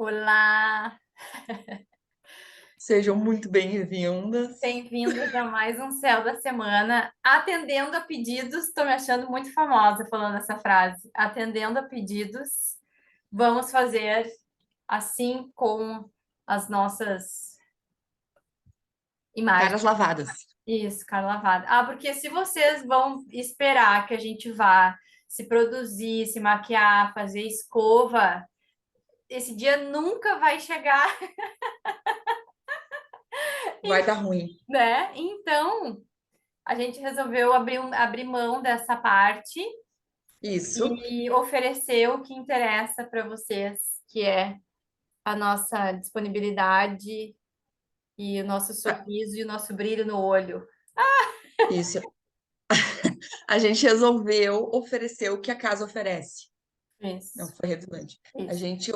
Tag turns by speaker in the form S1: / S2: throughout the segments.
S1: Olá,
S2: Sejam muito bem-vindas.
S1: bem-vindos a mais um Céu da Semana. Atendendo a pedidos, estou me achando muito famosa falando essa frase. Atendendo a pedidos, vamos fazer assim com as nossas imagens.
S2: Caras lavadas.
S1: Isso, cara lavada. Ah, porque se vocês vão esperar que a gente vá se produzir, se maquiar, fazer escova, esse dia nunca vai chegar,
S2: Vai dar ruim.
S1: né? Então, a gente resolveu abrir mão dessa parte
S2: Isso.
S1: e oferecer o que interessa para vocês, que é a nossa disponibilidade e o nosso
S2: Ah,
S1: sorriso e o nosso brilho no olho.
S2: isso. A gente resolveu oferecer o que a casa oferece. Não
S1: Isso,
S2: foi redundante. A
S1: isso.
S2: gente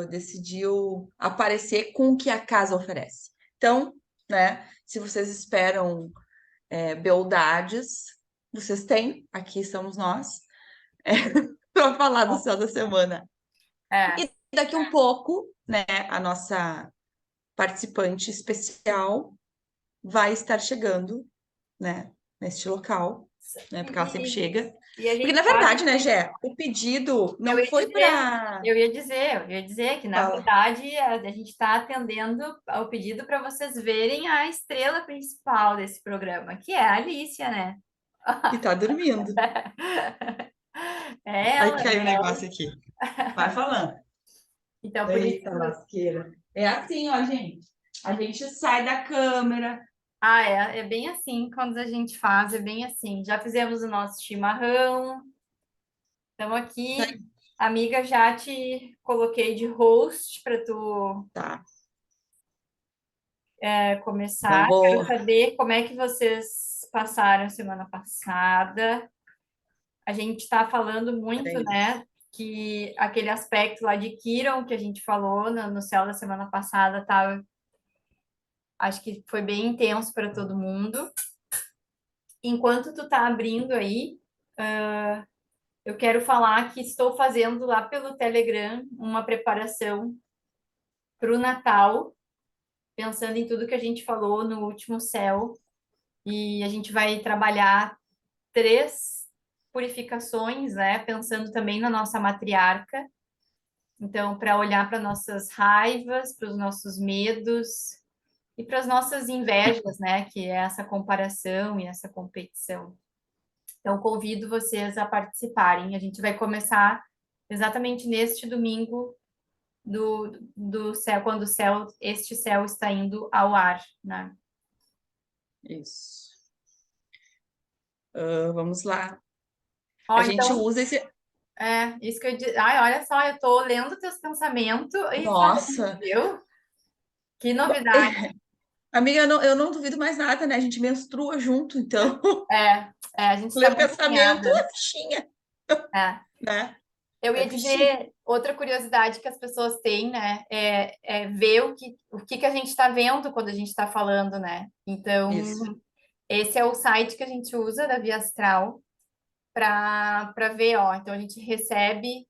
S2: decidiu aparecer com o que a casa oferece. Então, né, se vocês esperam beldades, vocês têm, aqui estamos nós, para falar do
S1: Bom,
S2: céu da semana.
S1: é,
S2: E daqui um pouco, né, a nossa participante especial vai estar chegando, né, neste local, né, porque ela sempre
S1: e,
S2: chega.
S1: e a
S2: Porque,
S1: gente
S2: na
S1: sabe
S2: verdade, né,
S1: que
S2: Gé, o pedido
S1: eu
S2: não
S1: ia
S2: foi
S1: dizer,
S2: para...
S1: eu ia dizer que, na
S2: Fala.
S1: verdade, a gente está atendendo ao pedido para vocês verem a estrela principal desse programa, que é a Alicia, né?
S2: Que tá dormindo.
S1: É
S2: Aí
S1: ela.
S2: caiu o negócio aqui. Vai falando.
S1: Então, por isso.
S2: Eita, lasqueira. É assim, ó, gente. A gente sai da câmera.
S1: Ah, é bem assim quando a gente faz, é bem assim. Já fizemos o nosso chimarrão, estamos aqui. Amiga, já te coloquei de host para tu
S2: Tá. Então,
S1: começar. Quero
S2: vou...
S1: saber como é que vocês passaram semana passada. A gente está falando muito,
S2: Peraí.
S1: né, que aquele aspecto lá de Kiron que a gente falou no céu da semana passada, tá, acho que foi bem intenso para todo mundo. Enquanto tu tá abrindo aí, eu quero falar que estou fazendo lá pelo Telegram uma preparação para o Natal, pensando em tudo que a gente falou no último céu. E a gente vai trabalhar 3 purificações, né? Pensando também na nossa matriarca. Então, para olhar para nossas raivas, para os nossos medos e para as nossas invejas, né? Que é essa comparação e essa competição. Então, convido vocês a participarem. A gente vai começar exatamente neste domingo do céu, quando este céu está indo ao ar, né?
S2: Isso. Vamos lá.
S1: Ó,
S2: A gente
S1: então,
S2: usa esse...
S1: isso que eu disse. Ai, olha só, eu tô lendo teus pensamentos e falando,
S2: Nossa!
S1: viu? Que novidade.
S2: Amiga, eu não duvido mais nada, né? A gente menstrua junto, então
S1: A gente está
S2: ler
S1: muito
S2: pensamento
S1: alinhada.
S2: é fichinha,
S1: É.
S2: né?
S1: Eu
S2: É
S1: ia
S2: fichinha.
S1: dizer, outra curiosidade que as pessoas têm, né, é ver o que a gente está vendo quando a gente está falando, né? Então,
S2: Isso.
S1: esse é o site que a gente usa da Via Astral para ver, ó. Então, a gente recebe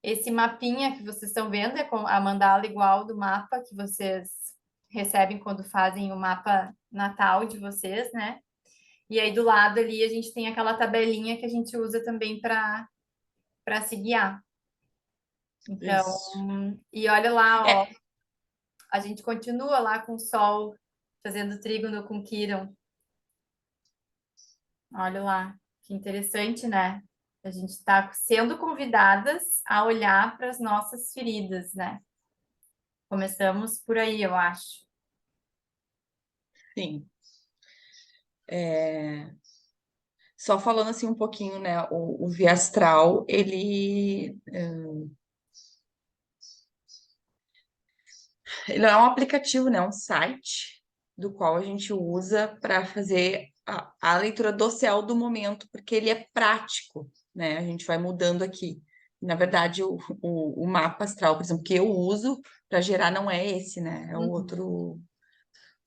S1: esse mapinha que vocês estão vendo, é com a mandala igual do mapa que vocês recebem quando fazem o mapa natal de vocês, né? E aí do lado ali a gente tem aquela tabelinha que a gente usa também para se guiar. Então,
S2: Isso.
S1: e olha lá, ó,
S2: É,
S1: a gente continua lá com o Sol fazendo trígono com Quirón. Olha lá, que interessante, né? A gente está sendo convidadas a olhar para as nossas feridas, né? Começamos por aí, eu acho.
S2: sim. Só falando assim um pouquinho, né? O Via Astral, ele é um aplicativo, né? Um site do qual a gente usa para fazer a leitura do céu do momento, porque ele é prático, né? A gente vai mudando aqui. Na verdade, o mapa astral, por exemplo, que eu uso para gerar não é esse, né? É o
S1: Uhum,
S2: outro.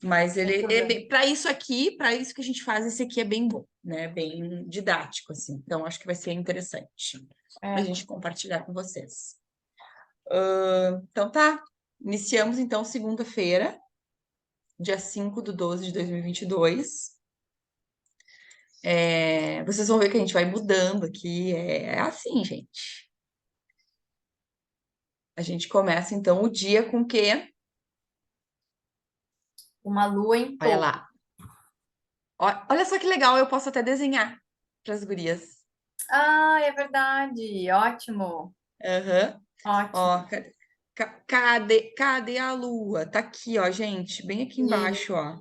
S2: Mas
S1: sem
S2: ele é
S1: problema.
S2: para isso aqui, para isso que a gente faz, esse aqui é bem bom, né? Bem didático, assim. Então, acho que vai ser interessante a
S1: É,
S2: gente compartilhar com vocês. Então tá, iniciamos então segunda-feira, dia 5/12 de 2022. Vocês vão ver que a gente vai mudando aqui, é assim, gente. A gente começa então o dia com o quê?
S1: Uma lua em
S2: Olha
S1: touro.
S2: lá. Olha só que legal, eu posso até desenhar para as gurias.
S1: Ah, é verdade. Ótimo.
S2: Aham. Ó,
S1: Ótimo.
S2: cadê a lua? Tá aqui, ó, gente, bem aqui
S1: E
S2: embaixo, ó.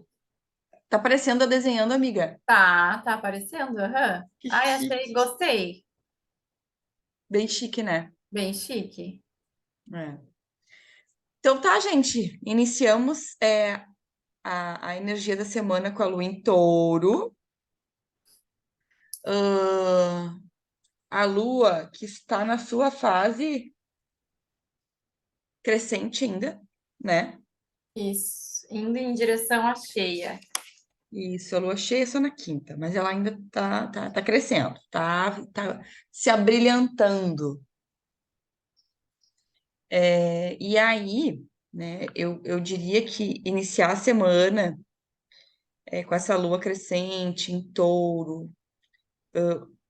S2: Tá aparecendo, eu desenhando, amiga.
S1: tá aparecendo. Aham.
S2: Que
S1: Ai, achei,
S2: chique.
S1: gostei.
S2: Bem chique, né?
S1: Bem chique.
S2: É. Então tá, gente. Iniciamos a energia da semana com a lua em touro. Ahn, a lua que está na sua fase crescente ainda, né?
S1: Isso. Indo em direção à cheia.
S2: Isso, a lua cheia é só na quinta, mas ela ainda tá crescendo, tá se abrilhantando. E aí, né, eu diria que iniciar a semana com essa lua crescente em touro,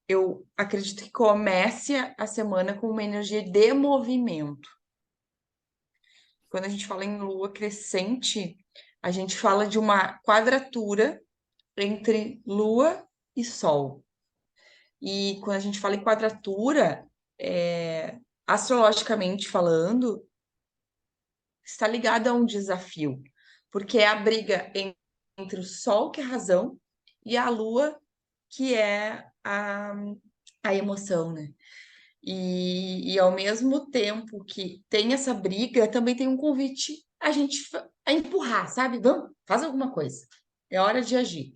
S2: eu acredito que comece a semana com uma energia de movimento. Quando a gente fala em lua crescente, a gente fala de uma quadratura entre lua e sol. E quando a gente fala em quadratura, astrologicamente falando, está ligada a um desafio, porque é a briga entre o Sol, que é a razão, e a Lua, que é a emoção, né? E ao mesmo tempo que tem essa briga, também tem um convite a empurrar, sabe? Vamos, faz alguma coisa. É hora de agir.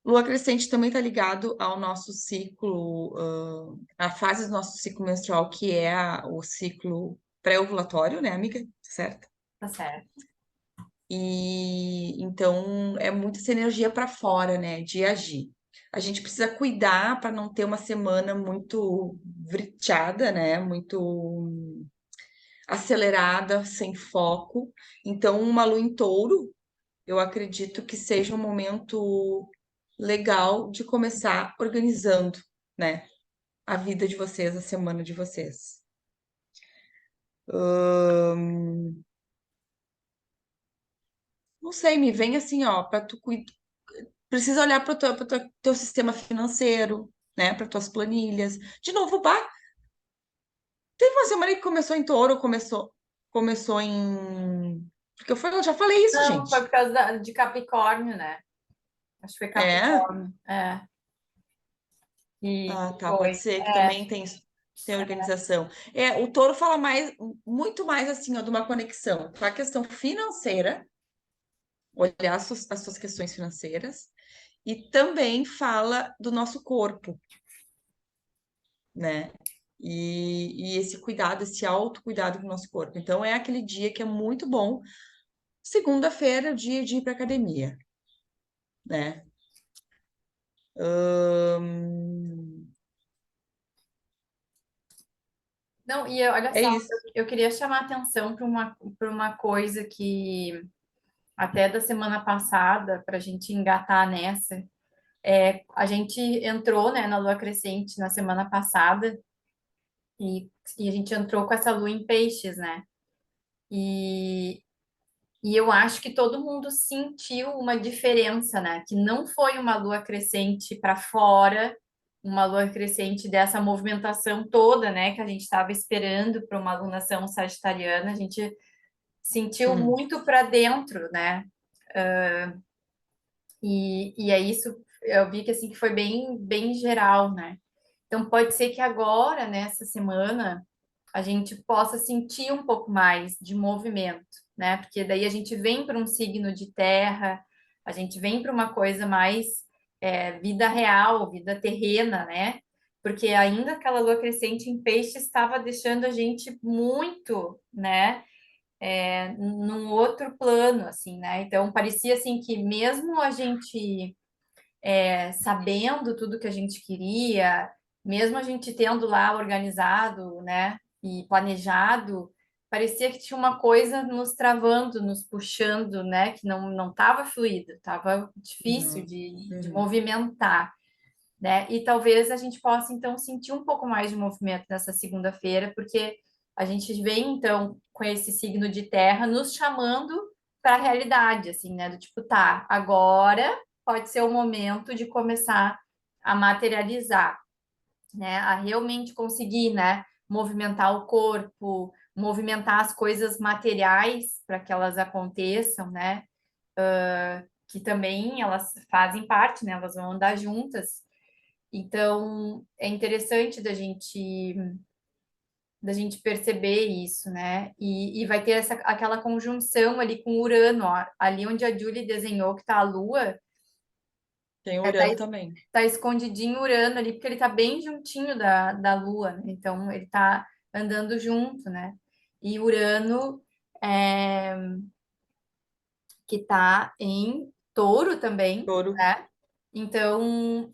S2: Lua crescente também está ligado ao nosso ciclo, a fase do nosso ciclo menstrual, que é o ciclo pré-ovulatório, né, amiga? Certo?
S1: Tá certo.
S2: E então é muita essa energia para fora, né, de agir. A gente precisa cuidar para não ter uma semana muito vritada, né, muito acelerada, sem foco. Então, uma lua em touro, eu acredito que seja um momento legal de começar organizando, né, a vida de vocês, a semana de vocês. Não sei, me vem assim, ó, para tu cuidar. Precisa olhar para o teu sistema financeiro, né? Para tuas planilhas. De novo, teve uma semana que começou em touro, começou em. Porque eu já falei isso,
S1: Não, foi
S2: gente.
S1: por causa de Capricórnio, né? Acho que foi
S2: É.
S1: Capricórnio. É. E
S2: Ah, tá. Pode
S1: foi.
S2: ser que
S1: É.
S2: também tem organização. O touro fala muito mais assim, ó, de uma conexão com a questão financeira, olhar as suas questões financeiras, e também fala do nosso corpo, né? E esse cuidado, esse autocuidado com o nosso corpo. Então, é aquele dia que é muito bom. Segunda-feira é o dia de ir para academia, né? Ahn,
S1: Não, olha
S2: É
S1: só,
S2: isso.
S1: eu queria chamar a atenção para uma coisa que até da semana passada, para a gente engatar nessa, a gente entrou, né, na lua crescente na semana passada e, e a gente entrou com essa lua em peixes, né? E, e eu acho que todo mundo sentiu uma diferença, né? Que não foi uma lua crescente para fora, uma lua crescente dessa movimentação toda, né? Que a gente estava esperando para uma alunação sagitariana, a gente sentiu
S2: Hum.
S1: muito para dentro, né? E é isso, eu vi que assim que foi bem geral, né? Então pode ser que agora, nessa semana, a gente possa sentir um pouco mais de movimento, né? Porque daí a gente vem para um signo de terra, a gente vem para uma coisa mais vida real, vida terrena, né? Porque ainda aquela lua crescente em peixe estava deixando a gente muito, né? Num outro plano, assim, né? Então parecia assim que mesmo a gente sabendo tudo que a gente queria, mesmo a gente tendo lá organizado, né? e planejado, parecia que tinha uma coisa nos travando, nos puxando, né? Que não estava fluido, estava difícil
S2: Uhum,
S1: de
S2: uhum.
S1: movimentar, né? E talvez a gente possa, então, sentir um pouco mais de movimento nessa segunda-feira, porque a gente vem, então, com esse signo de terra nos chamando para a realidade, assim, né? Do tipo, tá, agora pode ser o momento de começar a materializar, né? A realmente conseguir, né? Movimentar o corpo, movimentar as coisas materiais para que elas aconteçam, né? Que também elas fazem parte, né? Elas vão andar juntas. Então, é interessante da gente perceber isso, né? E vai ter aquela conjunção ali com Urano, ó, ali onde a Julie desenhou que tá a Lua,
S2: Tem
S1: tá,
S2: Urano também.
S1: tá escondidinho Urano ali, porque ele tá bem juntinho da Lua, né? Então ele tá andando junto, né? E Urano é, que tá em Touro também,
S2: Touro.
S1: né? Então,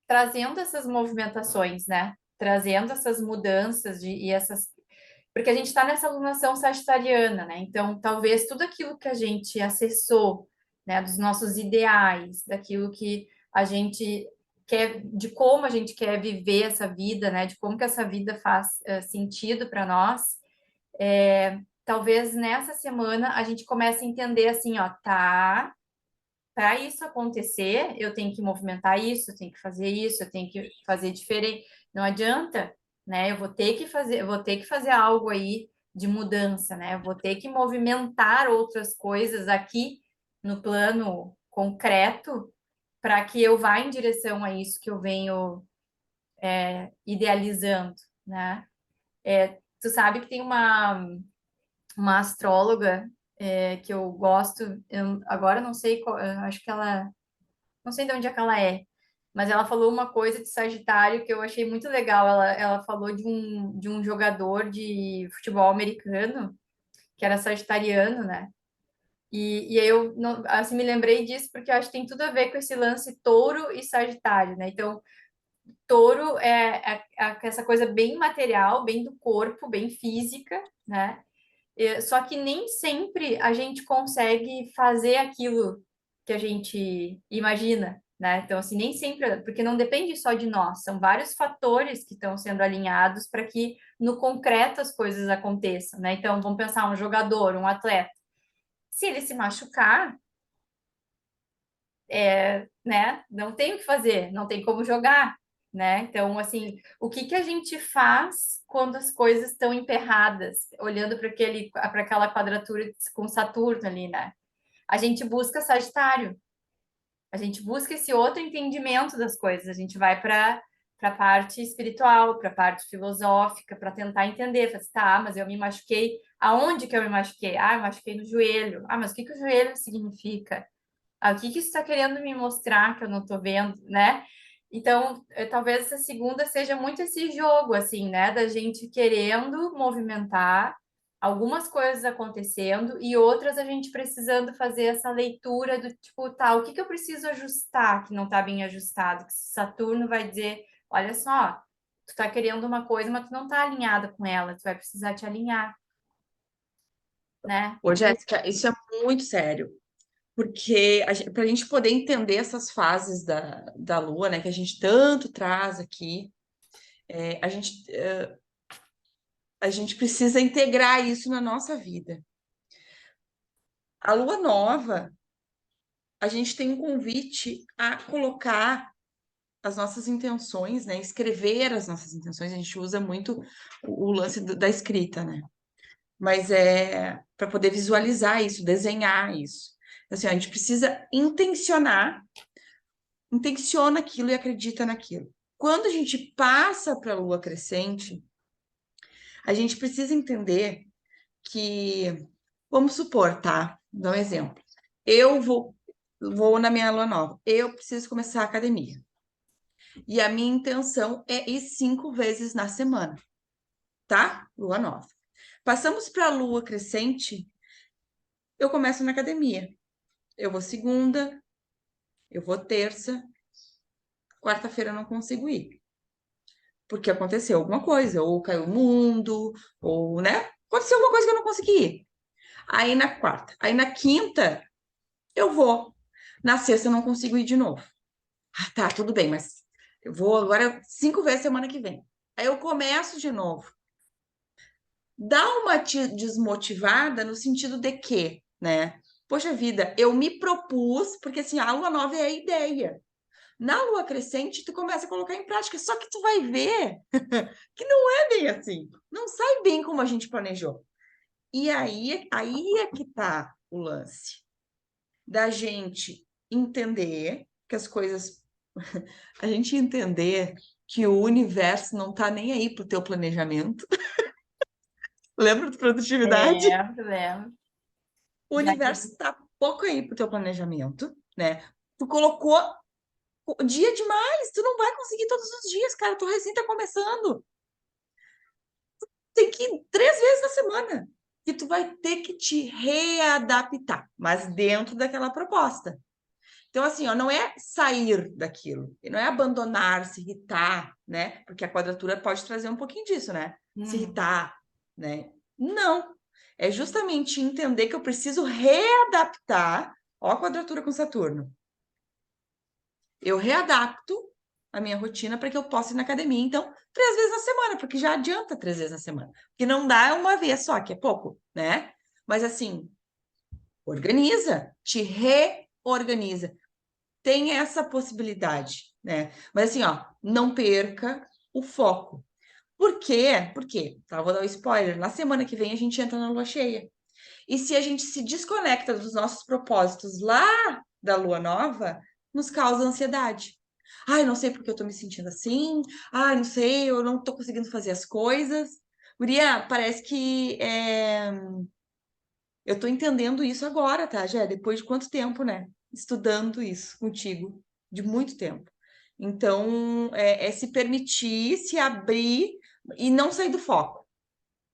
S1: trazendo essas movimentações, né? Trazendo essas mudanças e essas. Porque a gente está nessa alunação sagitariana, né? Então, talvez tudo aquilo que a gente acessou, né, dos nossos ideais, daquilo que a gente quer, de como a gente quer viver essa vida, né? De como que essa vida faz sentido para nós. Talvez nessa semana a gente comece a entender assim, ó, tá, para isso acontecer, eu tenho que movimentar isso, eu tenho que fazer isso, eu tenho que fazer diferente. Não adianta, né? Eu vou ter que fazer algo aí de mudança, né? Eu vou ter que movimentar outras coisas aqui no plano concreto para que eu vá em direção a isso que eu venho idealizando, né? Tu sabe que tem uma astróloga que eu gosto, eu agora não sei qual, eu acho que ela não sei de onde é que ela é, mas ela falou uma coisa de Sagitário que eu achei muito legal. Ela falou de um jogador de futebol americano que era sagitariano, né? E aí eu não, assim, me lembrei disso porque eu acho que tem tudo a ver com esse lance touro e sagitário, né? Então, touro é essa coisa bem material, bem do corpo, bem física, né? Só que nem sempre a gente consegue fazer aquilo que a gente imagina, né? Então, assim, nem sempre, porque não depende só de nós, são vários fatores que estão sendo alinhados para que no concreto as coisas aconteçam, né? Então, vamos pensar um jogador, um atleta. Se ele se machucar, né? Não tem o que fazer, não tem como jogar, né? Então, assim, o que que a gente faz quando as coisas estão emperradas, olhando para aquela quadratura com Saturno ali, né? A gente busca Sagitário, a gente busca esse outro entendimento das coisas, a gente vai para a parte espiritual, para a parte filosófica, para tentar entender, fala assim, tá, mas eu me machuquei, aonde que eu me machuquei? Ah, eu machuquei no joelho. Ah, mas o que que o joelho significa? Ah, o que que isso está querendo me mostrar que eu não estou vendo, né? Então, talvez essa segunda seja muito esse jogo, assim, né? Da gente querendo movimentar, algumas coisas acontecendo e outras a gente precisando fazer essa leitura do tipo, tá, o que que eu preciso ajustar que não está bem ajustado? Que Saturno vai dizer, olha só, tu tá querendo uma coisa, mas tu não tá alinhada com ela, tu vai precisar te alinhar, né?
S2: Ô, Jéssica, isso é muito sério, porque para a gente poder entender essas fases da Lua, né, que a gente tanto traz aqui, a gente precisa integrar isso na nossa vida. A Lua Nova, a gente tem um convite a colocar as nossas intenções, né, escrever as nossas intenções, a gente usa muito o lance da escrita, né? Mas é para poder visualizar isso, desenhar isso. Assim, a gente precisa intenciona aquilo e acredita naquilo. Quando a gente passa para a lua crescente, a gente precisa entender que, vamos supor, tá? Vou dar um exemplo. Eu vou na minha lua nova, eu preciso começar a academia. E a minha intenção é ir 5 vezes na semana, tá? Lua nova. Passamos para a lua crescente, eu começo na academia. Eu vou segunda, eu vou terça, quarta-feira eu não consigo ir. porque aconteceu alguma coisa, ou caiu o mundo, ou, né? Aconteceu alguma coisa que eu não consegui ir. Aí na quarta. Aí na quinta, eu vou. Na sexta, eu não consigo ir de novo. Ah, tá, tudo bem, mas eu vou agora 5 vezes semana que vem. Aí eu começo de novo. Dá uma desmotivada no sentido de que, né? Poxa vida, eu me propus, porque assim, a lua nova é a ideia. Na lua crescente, tu começa a colocar em prática, só que tu vai ver que não é bem assim. Não sai bem como a gente planejou. E aí é que tá o lance da gente entender que as coisas, a gente entender que o universo não tá nem aí pro teu planejamento. Lembra de produtividade?
S1: Lembro.
S2: O
S1: Já
S2: universo tá pouco aí pro teu planejamento, né? Tu colocou o dia demais, tu não vai conseguir todos os dias, cara. Tu recém tá começando. Tem que ir 3 vezes na semana. E tu vai ter que te readaptar, mas dentro daquela proposta. Então, assim, ó, não é sair daquilo, não é abandonar, se irritar, né? Porque a quadratura pode trazer um pouquinho disso, né? Se
S1: Uhum.
S2: irritar, né? Não. É justamente entender que eu preciso readaptar. Ó, a quadratura com Saturno. Eu readapto a minha rotina para que eu possa ir na academia, então, 3 vezes na semana, porque já adianta 3 vezes na semana. Porque não dá uma vez só, que é pouco, né? Mas assim, organiza, te reorganiza. Tem essa possibilidade, né? Mas assim, ó, não perca o foco. Por quê? Por quê? Tá, vou dar um spoiler. Na semana que vem a gente entra na lua cheia. E se a gente se desconecta dos nossos propósitos lá da lua nova, nos causa ansiedade. Ai, não sei porque eu tô me sentindo assim. Ai, não sei, eu não tô conseguindo fazer as coisas. Guria, parece que eu tô entendendo isso agora, tá, Jé? Depois de quanto tempo, né? Estudando isso contigo, de muito tempo. Então, é se permitir, se abrir e não sair do foco,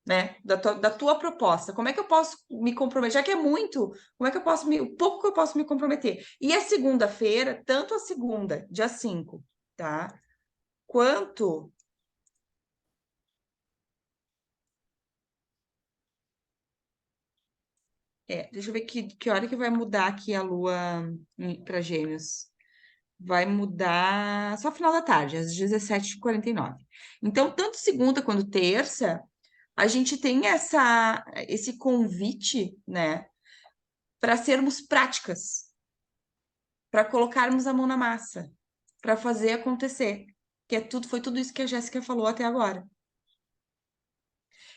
S2: né? Da tua proposta. Como é que eu posso me comprometer? Já que é muito, como é que eu posso o pouco que eu posso me comprometer? E a segunda-feira, tanto a segunda, dia 5, tá? Quanto. Deixa eu ver que hora que vai mudar aqui a lua para Gêmeos. Vai mudar só final da tarde, às 17h49. Então, tanto segunda quanto terça, a gente tem esse convite, né, para sermos práticas, para colocarmos a mão na massa, para fazer acontecer. Que foi tudo isso que a Jéssica falou até agora.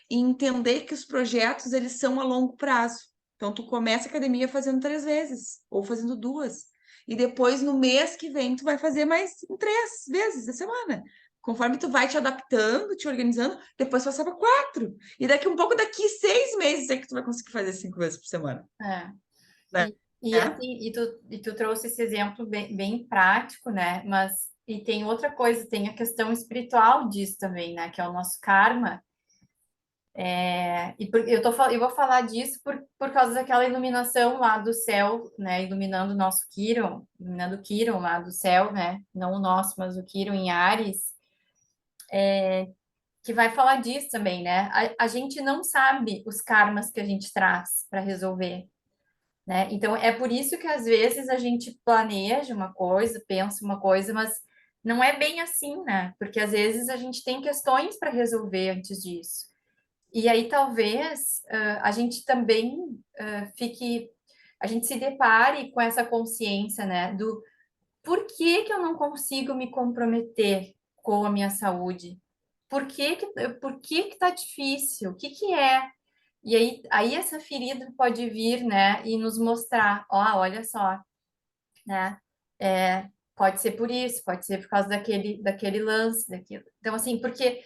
S2: E entender que os projetos, eles são a longo prazo. Então, tu começa a academia fazendo 3 vezes, ou fazendo 2. E depois, no mês que vem, tu vai fazer mais 3 vezes a semana. Conforme tu vai te adaptando, te organizando, depois passa para 4. E daqui 6 meses é que tu vai conseguir fazer 5 vezes por semana.
S1: É.
S2: Né?
S1: E assim, e tu trouxe esse exemplo bem prático, né? Mas e tem outra coisa, tem a questão espiritual disso também, né? Que é o nosso karma. Eu vou falar disso por causa daquela iluminação lá do céu, né? Iluminando o nosso Quiron, iluminando o Quiron lá do céu, né? Não o nosso, mas o Quiron em Áries, que vai falar disso também, né? A gente não sabe os karmas que a gente traz para resolver, né? Então é por isso que às vezes a gente planeja uma coisa, pensa uma coisa, mas não é bem assim, né? Porque às vezes a gente tem questões para resolver antes disso. E aí talvez a gente também a gente se depare com essa consciência, né? Do por que que eu não consigo me comprometer com a minha saúde? Por que que tá difícil? O que que é? E aí essa ferida pode vir, né, e nos mostrar, ó, olha só, né? Pode ser por isso, pode ser por causa daquele lance, daquilo. Então, assim, porque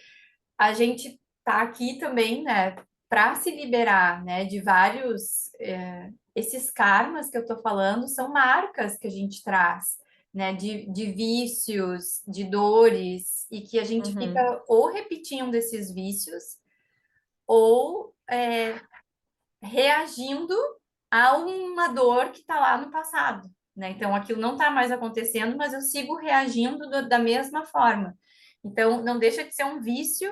S1: a gente tá aqui também, né, para se liberar, né, de vários esses karmas que eu tô falando são marcas que a gente traz, né, de vícios, de dores, e que a gente
S2: Uhum.
S1: fica ou repetindo esses vícios ou reagindo a uma dor que está lá no passado, né? Então aquilo não está mais acontecendo, mas eu sigo reagindo da mesma forma. Então, não deixa de ser um vício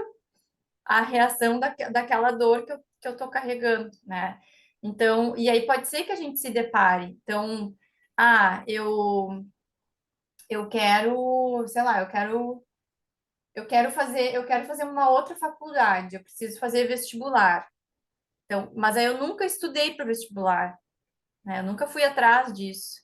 S1: a reação daquela dor que eu tô carregando, né? Então, e aí pode ser que a gente se depare. Então, ah, eu quero, sei lá, eu quero fazer uma outra faculdade, eu preciso fazer vestibular. Então, mas aí eu nunca estudei para vestibular, né? Eu nunca fui atrás disso.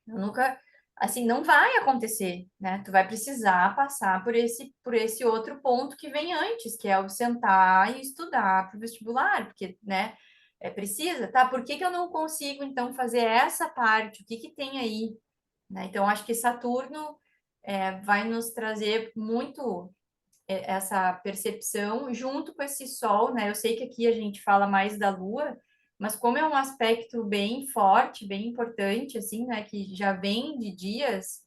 S1: Eu nunca, assim, não vai acontecer, né? Tu vai precisar passar por esse outro ponto que vem antes, que é o sentar e estudar para o vestibular, porque, né? É precisa, tá? Por que que eu não consigo, então, fazer essa parte? O que que tem aí? Né? Então, acho que Saturno vai nos trazer muito essa percepção junto com esse Sol, né? Eu sei que aqui a gente fala mais da Lua, mas como é um aspecto bem forte, bem importante, assim, né? Que já vem de dias,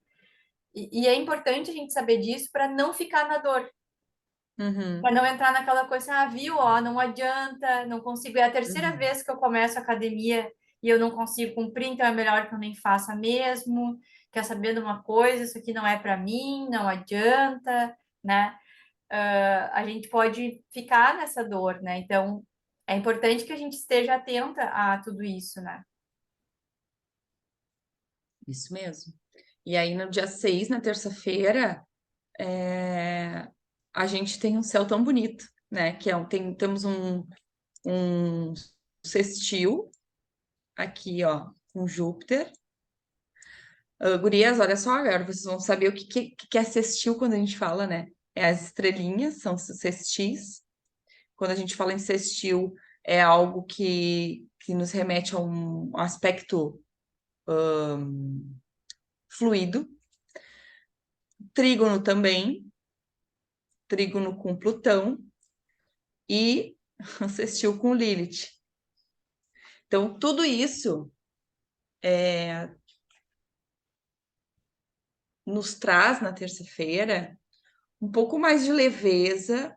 S1: e é importante a gente saber disso para não ficar na dor,
S2: Uhum.
S1: para não entrar naquela coisa, ah, viu, ó, não adianta, não consigo. É a terceira
S2: Uhum.
S1: vez que eu começo a academia e eu não consigo cumprir, então é melhor que eu nem faça mesmo. Quer saber de uma coisa? Isso aqui não é para mim, não adianta, né? A gente pode ficar nessa dor, né? Então, é importante que a gente esteja atenta a tudo isso, né?
S2: Isso mesmo. E aí, no dia 6, na terça-feira, a gente tem um céu tão bonito, né? Que temos um sextil aqui, ó, com Júpiter. Gurias, olha só, agora vocês vão saber o que é sextil quando a gente fala, né? É as estrelinhas, são sextis. Quando a gente fala em sextil, é algo que nos remete a um aspecto fluido. Trígono também, trígono com Plutão e sextil com Lilith. Então, tudo isso nos traz na terça-feira um pouco mais de leveza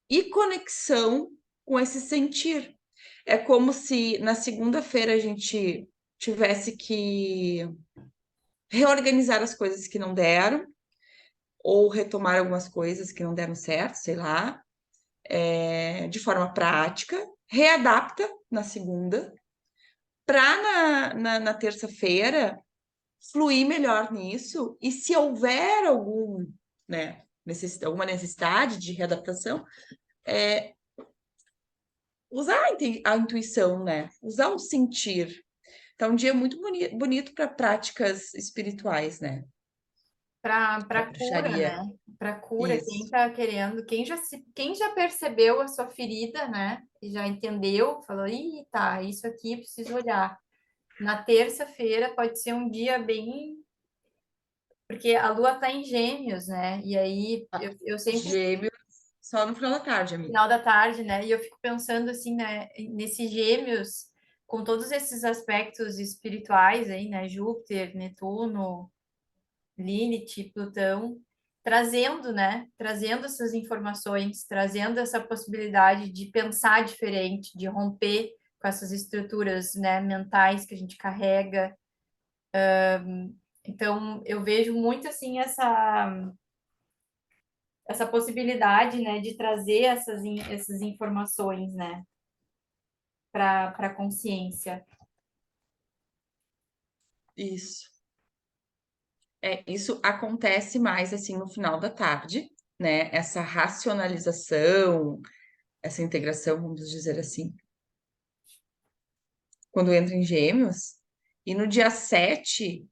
S2: e conexão com esse sentir. É como se na segunda-feira a gente tivesse que reorganizar as coisas que não deram, ou retomar algumas coisas que não deram certo, sei lá, de forma prática, readapta na segunda, para na terça-feira fluir melhor nisso, e se houver né, alguma necessidade de readaptação, usar a intuição, né? Usar o sentir. Então, é um dia muito bonito para práticas espirituais, né? Para
S1: Para cura,
S2: bruxaria.
S1: né? Para cura, quem
S2: Isso.
S1: tá querendo, quem já percebeu a sua ferida, né? E já entendeu, falou, ih, tá, isso aqui eu preciso olhar. Na terça-feira pode ser um dia bem, porque a lua tá em Gêmeos, né? E aí eu sempre
S2: Gêmeos, só no final da tarde, amiga.
S1: final da tarde, né? E eu fico pensando assim, né, nesses gêmeos, com todos esses aspectos espirituais aí, né? Júpiter, Netuno, Lilith, Plutão, trazendo, né? Trazendo essas informações, trazendo essa possibilidade de pensar diferente, de romper com essas estruturas, né, mentais que a gente carrega. Então, eu vejo muito assim essa possibilidade, né, de trazer essas informações, né, para a consciência.
S2: Isso. Isso acontece mais assim no final da tarde, né? Essa racionalização, essa integração, vamos dizer assim, quando entra em Gêmeos. E no dia 7,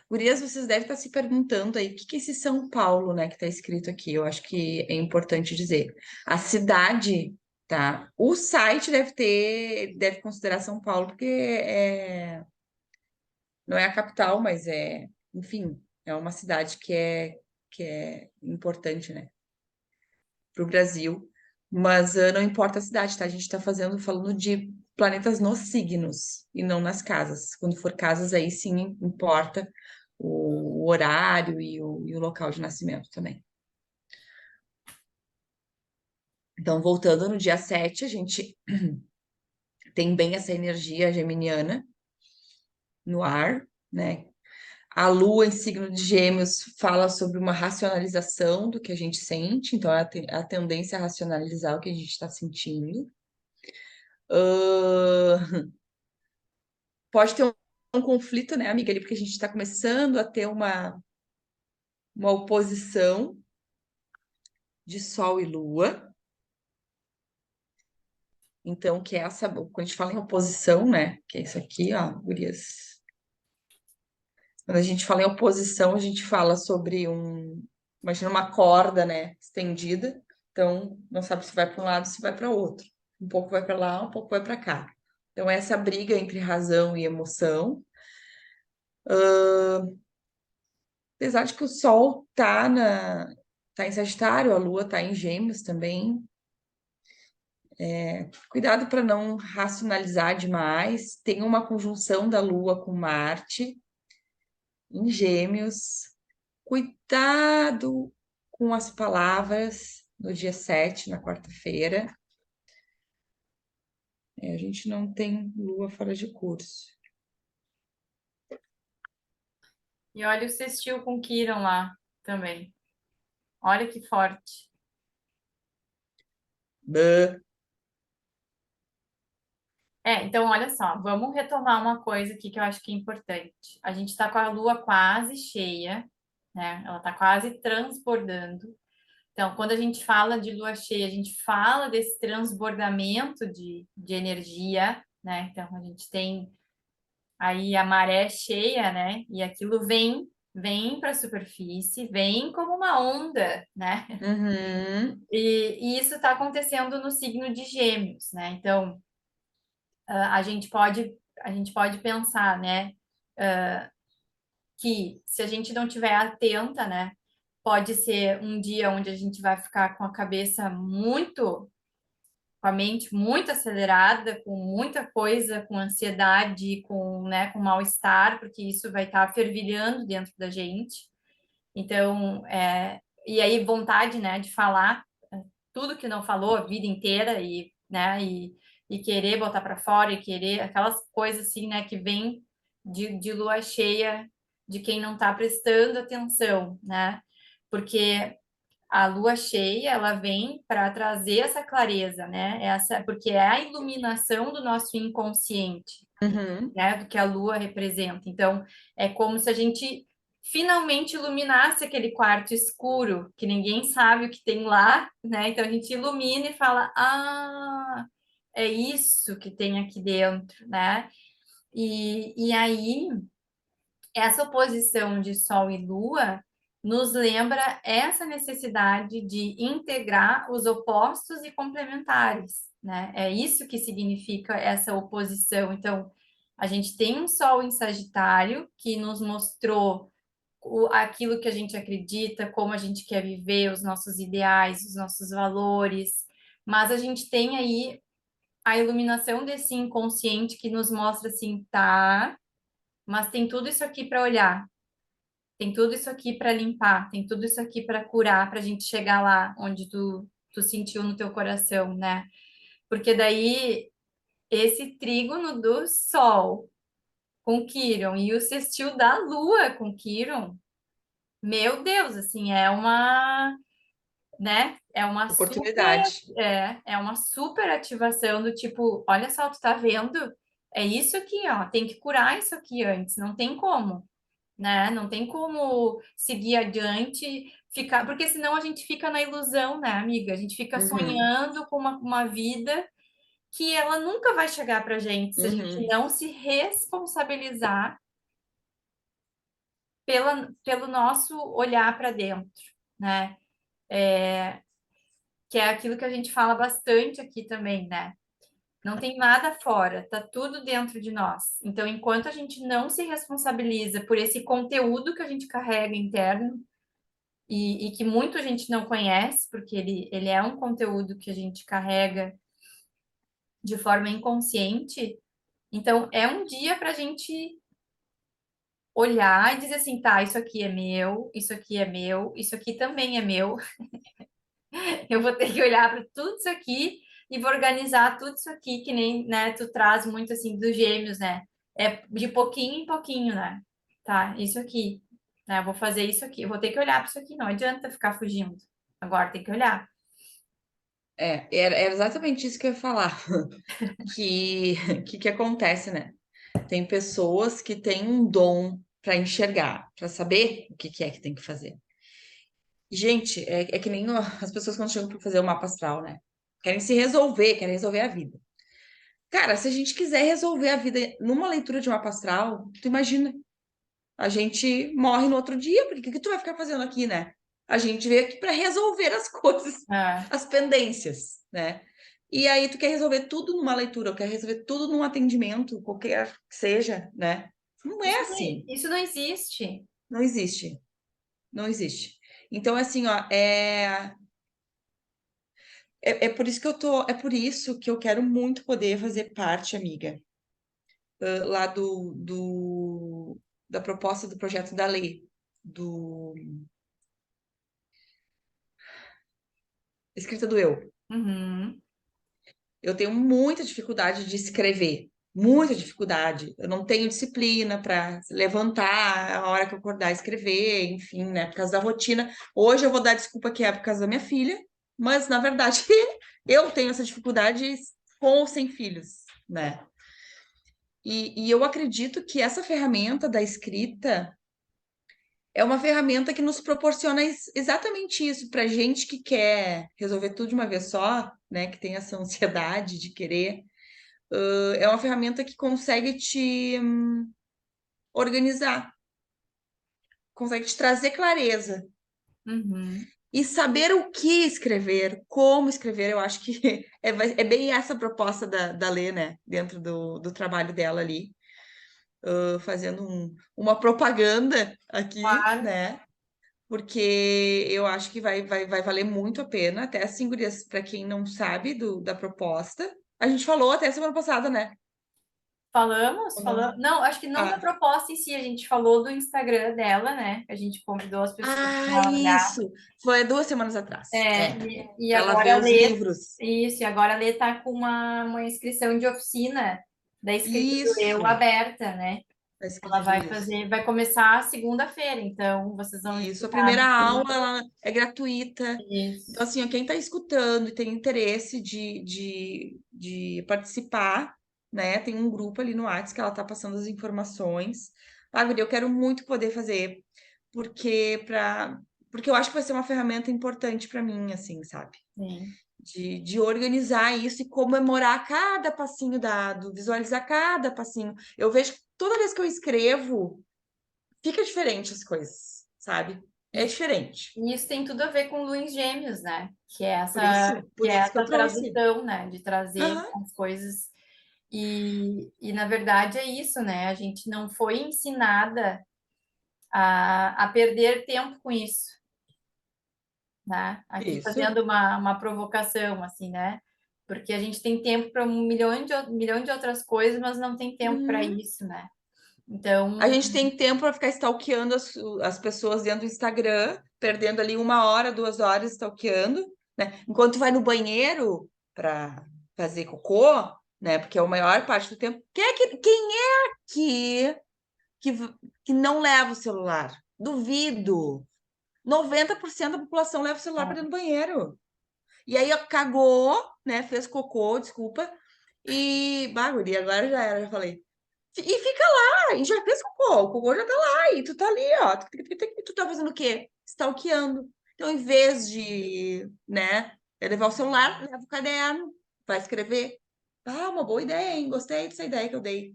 S2: gurias, vocês devem estar se perguntando aí, o que que é esse São Paulo, né, que está escrito aqui? Eu acho que é importante dizer. A cidade, tá? O site deve considerar São Paulo, porque não é a capital, mas enfim, é uma cidade que é importante, né, para o Brasil. Mas não importa a cidade, tá? A gente está falando de planetas nos signos e não nas casas. Quando for casas, aí sim importa o horário e o local de nascimento também. Então, voltando no dia 7, a gente tem bem essa energia geminiana no ar, né? A lua em signo de Gêmeos fala sobre uma racionalização do que a gente sente, então é a tendência a racionalizar o que a gente está sentindo. Ahn, pode ter um conflito, né, amiga, ali, porque a gente está começando a ter uma oposição de Sol e Lua. Então, que é essa, quando a gente fala em oposição, né, que é isso aqui, ó, gurias. Quando a gente fala em oposição, a gente fala sobre imagina uma corda, né, estendida. Então, não sabe se vai para um lado, se vai para outro. Um pouco vai para lá, um pouco vai para cá. Então, essa briga entre razão e emoção. Apesar de que o Sol tá em Sagitário, a Lua tá em Gêmeos também. Cuidado para não racionalizar demais. Tem uma conjunção da Lua com Marte em Gêmeos. Cuidado com as palavras no dia 7, na quarta-feira. A gente não tem Lua fora de curso.
S1: E olha o sextil com Quiron lá também. Olha que forte.
S2: Bã.
S1: Então olha só, vamos retomar uma coisa aqui que eu acho que é importante. A gente está com a lua quase cheia, né? Ela está quase transbordando. Então, quando a gente fala de lua cheia, a gente fala desse transbordamento de energia, né? Então, a gente tem aí a maré cheia, né? E aquilo vem para a superfície, vem como uma onda, né?
S2: Uhum.
S1: E isso está acontecendo no signo de Gêmeos, né? Então, a gente pode pensar, né? Que se a gente não tiver atenta, né? Pode ser um dia onde a gente vai ficar com a cabeça muito, com a mente muito acelerada, com muita coisa, com ansiedade, com mal-estar, porque isso vai estar fervilhando dentro da gente. Então, e aí vontade, né, de falar tudo que não falou a vida inteira e querer botar para fora e querer aquelas coisas assim, né, que vem de lua cheia de quem não está prestando atenção, né? Porque a lua cheia, ela vem para trazer essa clareza, né? Porque é a iluminação do nosso inconsciente,
S2: Uhum.
S1: né? Do que a lua representa. Então, é como se a gente finalmente iluminasse aquele quarto escuro, que ninguém sabe o que tem lá, né? Então, a gente ilumina e fala: ah, é isso que tem aqui dentro, né? E aí essa oposição de Sol e Lua nos lembra essa necessidade de integrar os opostos e complementares, né? É isso que significa essa oposição. Então, a gente tem um Sol em Sagitário que nos mostrou aquilo que a gente acredita, como a gente quer viver, os nossos ideais, os nossos valores, mas a gente tem aí a iluminação desse inconsciente que nos mostra assim, tá, mas tem tudo isso aqui para olhar, tem tudo isso aqui para limpar, tem tudo isso aqui para curar, para a gente chegar lá onde tu sentiu no teu coração, né? Porque daí esse trígono do Sol com Quirón e o sextil da Lua com Quirón, meu Deus, assim, né?
S2: Oportunidade.
S1: É uma super ativação do tipo, olha só, tu tá vendo? É isso aqui, ó, tem que curar isso aqui antes, não tem como, né? Não tem como seguir adiante, ficar, porque senão a gente fica na ilusão, né, amiga? A gente fica
S2: Uhum.
S1: sonhando com uma vida que ela nunca vai chegar pra gente se a gente
S2: Uhum.
S1: não se responsabilizar pelo nosso olhar para dentro, né? Que é aquilo que a gente fala bastante aqui também, né? Não tem nada fora, tá tudo dentro de nós. Então, enquanto a gente não se responsabiliza por esse conteúdo que a gente carrega interno, e que muito a gente não conhece, porque ele é um conteúdo que a gente carrega de forma inconsciente. Então, é um dia para a gente olhar e dizer assim, tá, isso aqui é meu, isso aqui é meu, isso aqui também é meu. Eu vou ter que olhar para tudo isso aqui e vou organizar tudo isso aqui, que nem, né, tu traz muito assim dos gêmeos, né? É de pouquinho em pouquinho, né? tá, isso aqui, né? Eu vou fazer isso aqui, eu vou ter que olhar para isso aqui, não adianta ficar fugindo. Agora tem que olhar.
S2: Era exatamente isso que eu ia falar. Que acontece, né? Tem pessoas que têm um dom para enxergar, para saber o que que é que tem que fazer. Gente, é que nem as pessoas quando chegam para fazer o mapa astral, né? Querem se resolver, querem resolver a vida. Cara, se a gente quiser resolver a vida numa leitura de mapa astral, tu imagina, a gente morre no outro dia, porque o que tu vai ficar fazendo aqui, né? A gente veio aqui para resolver as coisas,
S1: É.
S2: as pendências, né? E aí tu quer resolver tudo numa leitura, ou quer resolver tudo num atendimento, qualquer que seja, né? Não é assim,
S1: Isso não existe.
S2: não existe, não existe. Então, assim, ó, é por isso que eu tô, é por isso que eu quero muito poder fazer parte, amiga, lá da proposta do projeto da lei, do Escrita do Eu.
S1: Uhum,
S2: Eu tenho muita dificuldade de escrever, muita dificuldade. Eu não tenho disciplina para levantar a hora que eu acordar e escrever, enfim, né? Por causa da rotina. Hoje eu vou dar desculpa que é por causa da minha filha, mas na verdade eu tenho essa dificuldade com ou sem filhos, né? E eu acredito que essa ferramenta da escrita é uma ferramenta que nos proporciona exatamente isso para gente que quer resolver tudo de uma vez só, né? Que tem essa ansiedade de querer. É uma ferramenta que consegue te organizar, consegue te trazer clareza.
S1: uhum,
S2: E saber o que escrever, como escrever, eu acho que é bem essa a proposta da Lê, né? Dentro do trabalho dela ali, fazendo uma propaganda aqui,
S1: claro.
S2: né? Porque eu acho que vai valer muito a pena, até assim, gurias, para quem não sabe da proposta. A gente falou até semana passada, né?
S1: Falamos,
S2: Ou
S1: falamos.
S2: não?
S1: Não, acho que não da
S2: Ah,
S1: proposta em si, a gente falou do Instagram dela, né? A gente convidou as pessoas para olhar.
S2: isso! Foi 2 semanas atrás.
S1: É,
S2: É,
S1: e
S2: para ela
S1: agora
S2: ver
S1: a
S2: os
S1: Lê,
S2: livros.
S1: isso, e agora a Lê tá com uma inscrição de oficina da escrita do Eu
S2: Isso!
S1: aberta, né?
S2: A
S1: Ela
S2: escrita do
S1: vai
S2: isso.
S1: fazer, vai começar segunda-feira, então vocês vão
S2: Isso, a
S1: escutar
S2: primeira
S1: no
S2: aula
S1: fim.
S2: ela é gratuita. Então,
S1: Isso,
S2: assim, ó, quem está escutando e tem interesse de participar, né? Tem um grupo ali no Whats que ela está passando as informações. Ah, guria, eu quero muito poder fazer, porque, porque eu acho que vai ser uma ferramenta importante para mim, assim, sabe?
S1: sim.
S2: De organizar isso e comemorar cada passinho dado, visualizar cada passinho. Eu vejo que toda vez que eu escrevo, fica diferente as coisas, sabe? É
S1: E,
S2: diferente.
S1: e isso tem tudo a ver com Luins Gêmeos, né? Que
S2: Por
S1: é
S2: isso que eu
S1: essa
S2: trouxe.
S1: tradução, né? De trazer
S2: Aham,
S1: as coisas. E na verdade é isso, né? A gente não foi ensinada a perder tempo com isso, né? Aqui
S2: isso.
S1: fazendo uma provocação, assim, né? Porque a gente tem tempo para milhão de outras coisas, mas não tem tempo para
S2: Uhum.
S1: isso, né?
S2: A
S1: Então,
S2: gente tem tempo para ficar stalkeando as pessoas dentro do Instagram, perdendo ali 1 hora, 2 horas stalkeando, né? Enquanto vai no banheiro para fazer cocô, né? Porque é a maior parte do tempo. Quem é que, que não leva o celular? Duvido. 90% da população leva o celular para dentro do banheiro. E aí, ó, cagou, né? Fez cocô, desculpa. E, bagulho, agora já era, já falei. E fica lá, e já fez o cocô já tá lá, e tu tá ali, ó. Tu tá fazendo o quê? Stalkeando. Então, em vez de, né, levar o celular, leva o caderno, vai escrever. Ah, uma boa ideia, hein? Gostei dessa ideia que eu dei.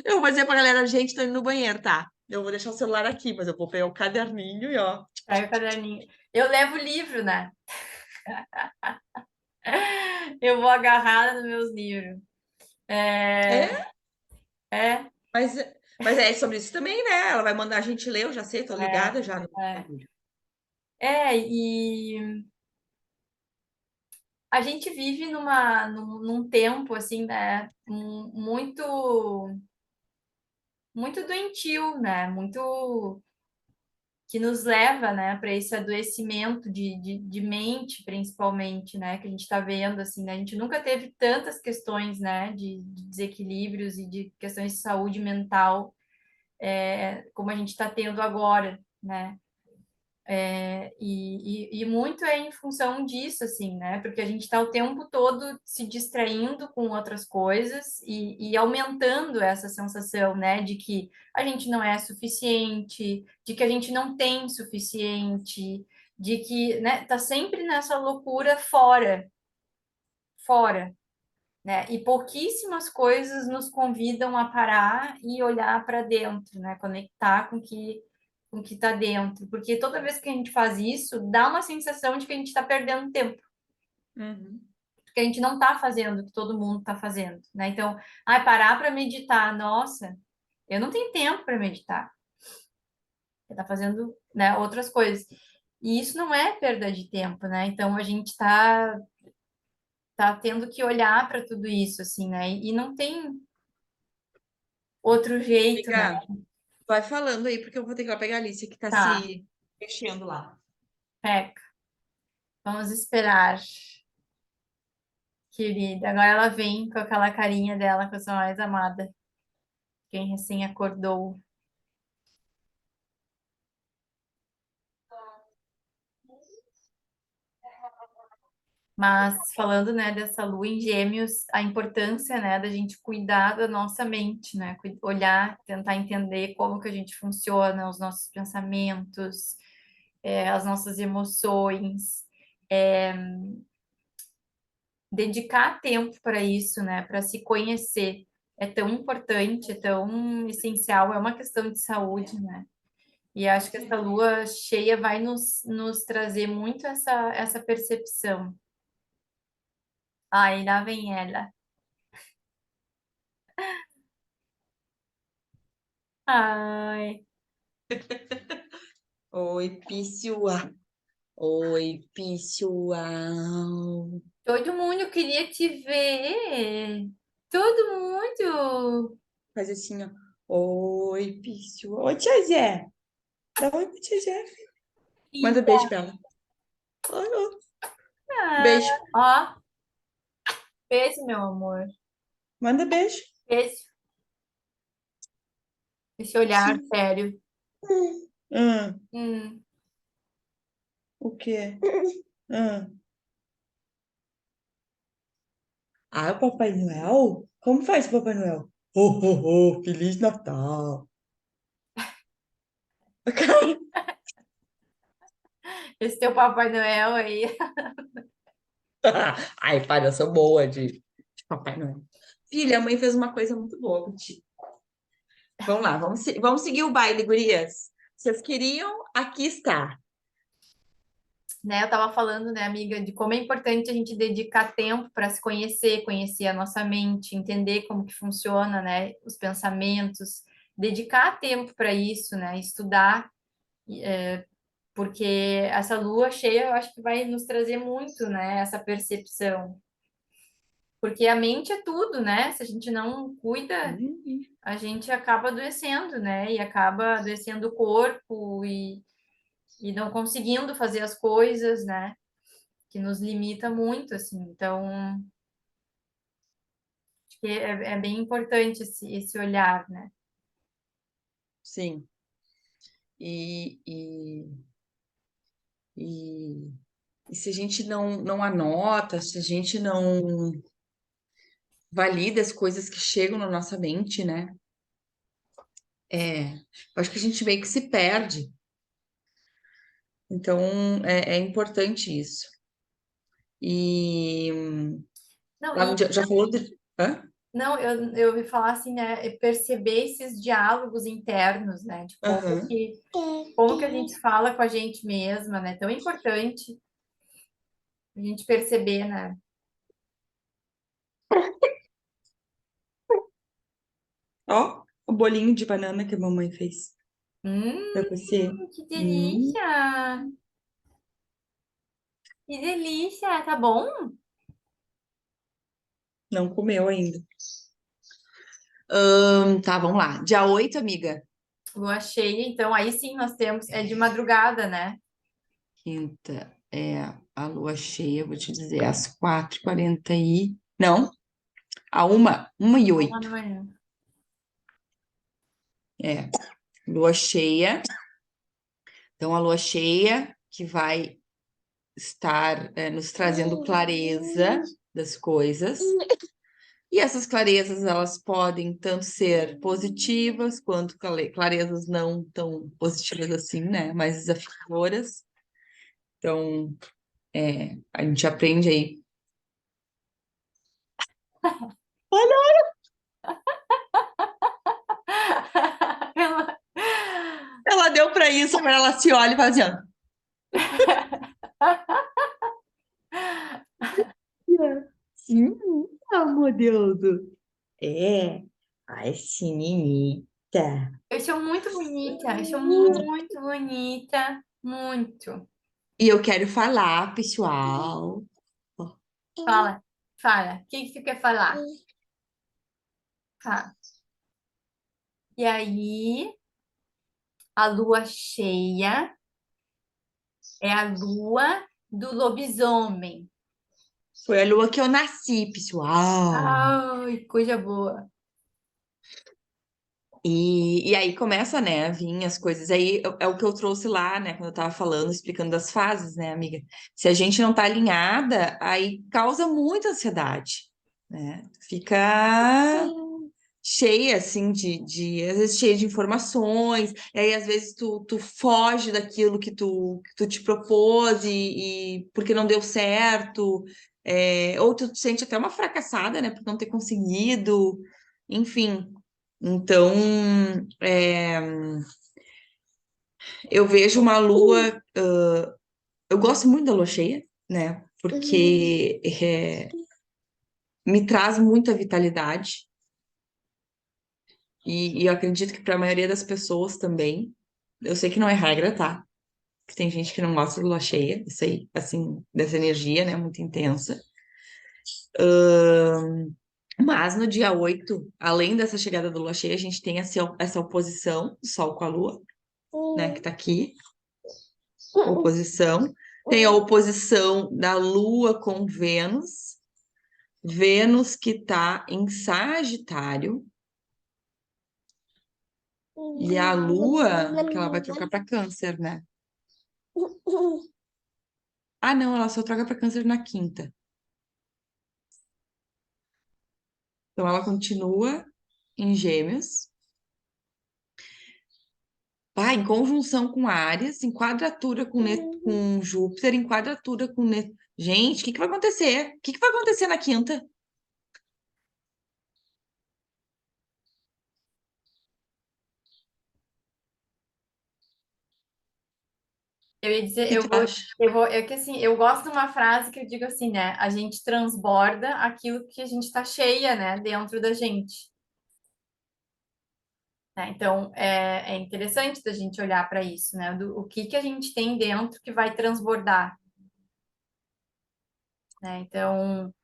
S2: Eu vou dizer pra galera, gente, tô indo no banheiro, tá? Eu vou deixar o celular aqui, mas eu vou pegar o caderninho e, ó.
S1: pega o caderninho. Eu levo o livro, né? Eu vou agarrada nos meus livros. É,
S2: É,
S1: é,
S2: mas, mas é sobre isso também, né? Ela vai mandar a gente ler, eu já sei, tô
S1: é,
S2: ligada já no
S1: é.
S2: bagulho.
S1: E a gente vive num tempo, assim, né? Muito, muito doentio, né? Muito que nos leva, né, para esse adoecimento de mente, principalmente, né, que a gente está vendo, assim, né, a gente nunca teve tantas questões, né, de desequilíbrios e de questões de saúde mental, como a gente está tendo agora, né? E muito é em função disso, assim, né? Porque a gente está o tempo todo se distraindo com outras coisas e aumentando essa sensação, né? De que a gente não é suficiente, de que a gente não tem suficiente, de que, né? Tá sempre nessa loucura fora, né? E pouquíssimas coisas nos convidam a parar e olhar para dentro, né? Conectar com o que está dentro, porque toda vez que a gente faz isso, dá uma sensação de que a gente está perdendo tempo,
S2: Uhum.
S1: porque a gente não está fazendo o que todo mundo está fazendo, né? Então, parar para meditar, nossa, eu não tenho tempo para meditar, eu tá fazendo, né, outras coisas. E isso não é perda de tempo, né? Então a gente tá tendo que olhar para tudo isso, assim, né? E não tem outro jeito, né?
S2: Amiga, vai falando aí, porque eu vou ter que ir lá pegar a Alice que tá
S1: Tá,
S2: se mexendo lá.
S1: Peca, vamos esperar, querida. Agora ela vem com aquela carinha dela que eu sou mais amada, quem recém acordou. Mas falando, né, dessa lua em Gêmeos, a importância, né, da gente cuidar da nossa mente, né, olhar, tentar entender como que a gente funciona, os nossos pensamentos, as nossas emoções, dedicar tempo para isso, né, para se conhecer. É tão importante, é tão essencial, é uma questão de saúde, né? E acho que essa lua cheia vai nos trazer muito essa percepção. Ai, lá vem ela. Ai,
S2: Oi, Pício. Oi, pessoal.
S1: todo mundo queria te ver. Todo mundo.
S2: Faz assim, ó. Oi, pessoal. Oi, tia Zé. Dá oi pra tia Zé. Manda
S1: Linda.
S2: beijo pra ela. Oi, oi.
S1: Ah,
S2: Beijo.
S1: ó, beijo, meu amor.
S2: Manda beijo.
S1: Beijo. Esse olhar
S2: Sim.
S1: sério.
S2: Hum,
S1: Hum.
S2: o quê? Ah, o Papai Noel? Como faz o Papai Noel? Ho, ho, ho, Feliz Natal.
S1: Esse teu Papai Noel aí.
S2: Ai, pai, eu sou boa de Papai Noel. Filha, a mãe fez uma coisa muito boa contigo. Vamos lá, vamos seguir o baile, gurias. Vocês queriam? Aqui está.
S1: Né, eu tava falando, né, amiga, de como é importante a gente dedicar tempo para se conhecer, conhecer a nossa mente, entender como que funciona, né, os pensamentos, dedicar tempo para isso, né, estudar, porque essa lua cheia eu acho que vai nos trazer muito, né, essa percepção. Porque a mente é tudo, né? Se a gente não cuida,
S2: Uhum.
S1: a gente acaba adoecendo, né? E acaba adoecendo o corpo e não conseguindo fazer as coisas, né? Que nos limita muito, assim. Então, acho que é bem importante esse olhar, né?
S2: Sim. E, e, e, e se a gente não anota, se a gente não valida as coisas que chegam na nossa mente, né? Eu acho que a gente meio que se perde. Então, é importante isso. E
S1: Não,
S2: lá no
S1: e
S2: dia, já falou de. Hã?
S1: não, eu ouvi falar assim, né? Perceber esses diálogos internos, né? De
S2: Aham.
S1: como que a gente fala com a gente mesma, né? Tão importante a gente perceber, né?
S2: Ó, o bolinho de banana que a mamãe fez pra
S1: Hum,
S2: você.
S1: que
S2: Hum,
S1: delícia! Que delícia! Tá bom?
S2: não comeu ainda. Tá, vamos lá. Dia 8, amiga.
S1: Lua cheia, então aí sim nós temos, é de madrugada, né?
S2: Quinta é a lua cheia, vou te dizer, às 4h40 e... Não, a 1h08.
S1: 1 da manhã.
S2: É, lua cheia. Então, a lua cheia que vai estar nos trazendo clareza das coisas. E essas clarezas, elas podem tanto ser positivas, quanto clarezas não tão positivas assim, né? Mais desafiadoras. Então, a gente aprende aí.
S1: Ela-
S2: Ela deu para isso, mas ela se olha e fala assim, ó. Sim, amor Deus. É, ai, sininita.
S1: Eu sou muito bonita, eu sou muito bonita, muito.
S2: E eu quero falar, pessoal.
S1: Fala, fala, o que que tu quer falar? Tá. E aí, a lua cheia é a lua do lobisomem.
S2: Foi a lua que eu nasci, pessoal.
S1: Ai, coisa boa.
S2: E aí começa, né, a vir as coisas. Aí é o que eu trouxe lá, né, quando eu tava falando, explicando das fases, né, amiga? Se a gente não tá alinhada, aí causa muita ansiedade, né? Fica cheia, assim, às vezes cheia de informações, e aí às vezes tu foge daquilo que tu te propôs e porque não deu certo, ou tu te sente até uma fracassada, né, por não ter conseguido, enfim. Então, é, eu vejo uma lua, eu gosto muito da lua cheia, né, porque me traz muita vitalidade, e eu acredito que para a maioria das pessoas também. Eu sei que não é regra, tá? Que tem gente que não gosta de lua cheia, isso aí, assim, dessa energia, né, muito intensa. Mas no dia 8, além dessa chegada da lua cheia, a gente tem essa oposição do Sol com a Lua, né, que tá aqui, oposição. Tem a oposição da Lua com Vênus, Vênus que tá em Sagitário, e a Lua, que ela vai trocar para Câncer, né? Ah, não, ela só troca para Câncer na quinta. Então ela continua em Gêmeos. Ah, em conjunção com Áries, em quadratura com Júpiter, em quadratura com Netuno. Gente, o que que vai acontecer? O que que vai acontecer na quinta? O
S1: Eu ia dizer,
S2: que tu acha?
S1: é que assim, eu gosto de uma frase que eu digo assim, né? A gente transborda aquilo que a gente está cheia, né, dentro da gente. Né? Então, é interessante da gente olhar para isso, né? O que que a gente tem dentro que vai transbordar, né? Então,